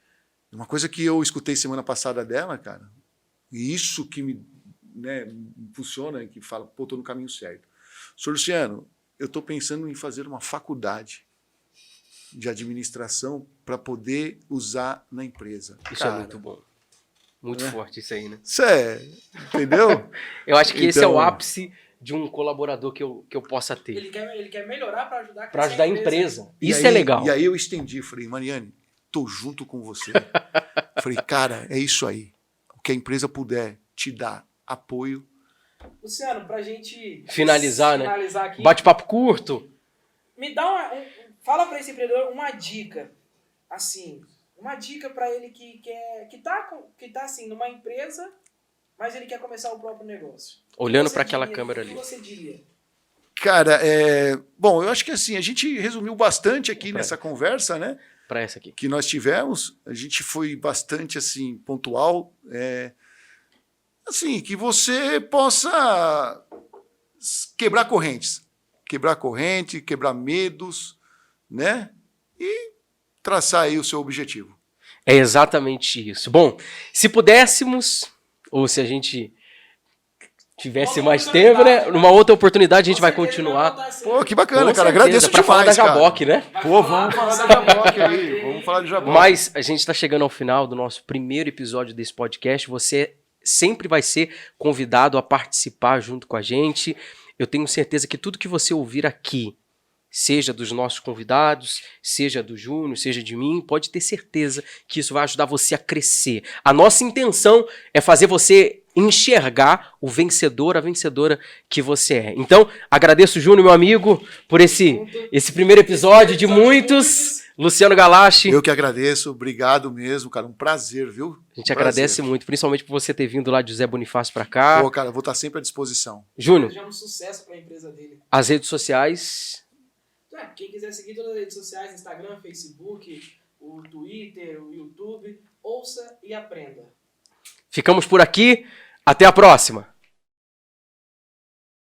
Uma coisa que eu escutei semana passada dela, cara, e isso que me impulsiona, que fala, pô, tô no caminho certo. Senhor Luciano, eu estou pensando em fazer uma faculdade de administração para poder usar na empresa. Isso é muito bom. Muito forte isso aí, né? Isso é, entendeu? Eu acho que esse é o ápice de um colaborador que eu possa ter. Ele quer melhorar para ajudar Para ajudar a empresa. E Isso aí, é legal. E aí eu estendi, falei, Mariane, tô junto com você. Falei, cara, é isso aí. O que a empresa puder te dar apoio. Luciano, pra gente Finalizar, né? aqui, Bate-papo curto. me dá fala para esse empreendedor uma dica, assim, uma dica para ele que tá assim numa empresa, mas ele quer começar o próprio negócio. Olhando para aquela câmera ali. O que você diria? Cara, bom, eu acho que assim, a gente resumiu bastante aqui nessa conversa, né? Para essa aqui. Que nós tivemos. A gente foi bastante assim, pontual. Assim, que você possa quebrar correntes. Quebrar corrente, quebrar medos, né? E traçar aí o seu objetivo. É exatamente isso. Bom, se pudéssemos, ou se a gente tivesse mais tempo, né? Numa outra oportunidade a gente vai continuar. Pô, que bacana, Com cara. certeza, Agradeço pra demais, falar da cara. Jaboc, né? Pô, vamos falar da Jaboc aí. Vamos falar de Jaboc. Mas a gente está chegando ao final do nosso primeiro episódio desse podcast. Você sempre vai ser convidado a participar junto com a gente. Eu tenho certeza que tudo que você ouvir aqui, seja dos nossos convidados, seja do Júnior, seja de mim, pode ter certeza que isso vai ajudar você a crescer. A nossa intenção é fazer você enxergar o vencedor, a vencedora que você é. Então, agradeço, Júnior, meu amigo, por esse primeiro episódio de muitos. Luciano Galache. Eu que agradeço, obrigado mesmo, cara. Um prazer, viu? A gente agradece muito, principalmente por você ter vindo lá de José Bonifácio para cá. Pô, cara, eu vou estar sempre à disposição. Júnior, Desejamos sucesso para a empresa dele. as redes sociais. Quem quiser seguir todas as redes sociais, Instagram, Facebook, o Twitter, o YouTube, ouça e aprenda. Ficamos por aqui. Até a próxima.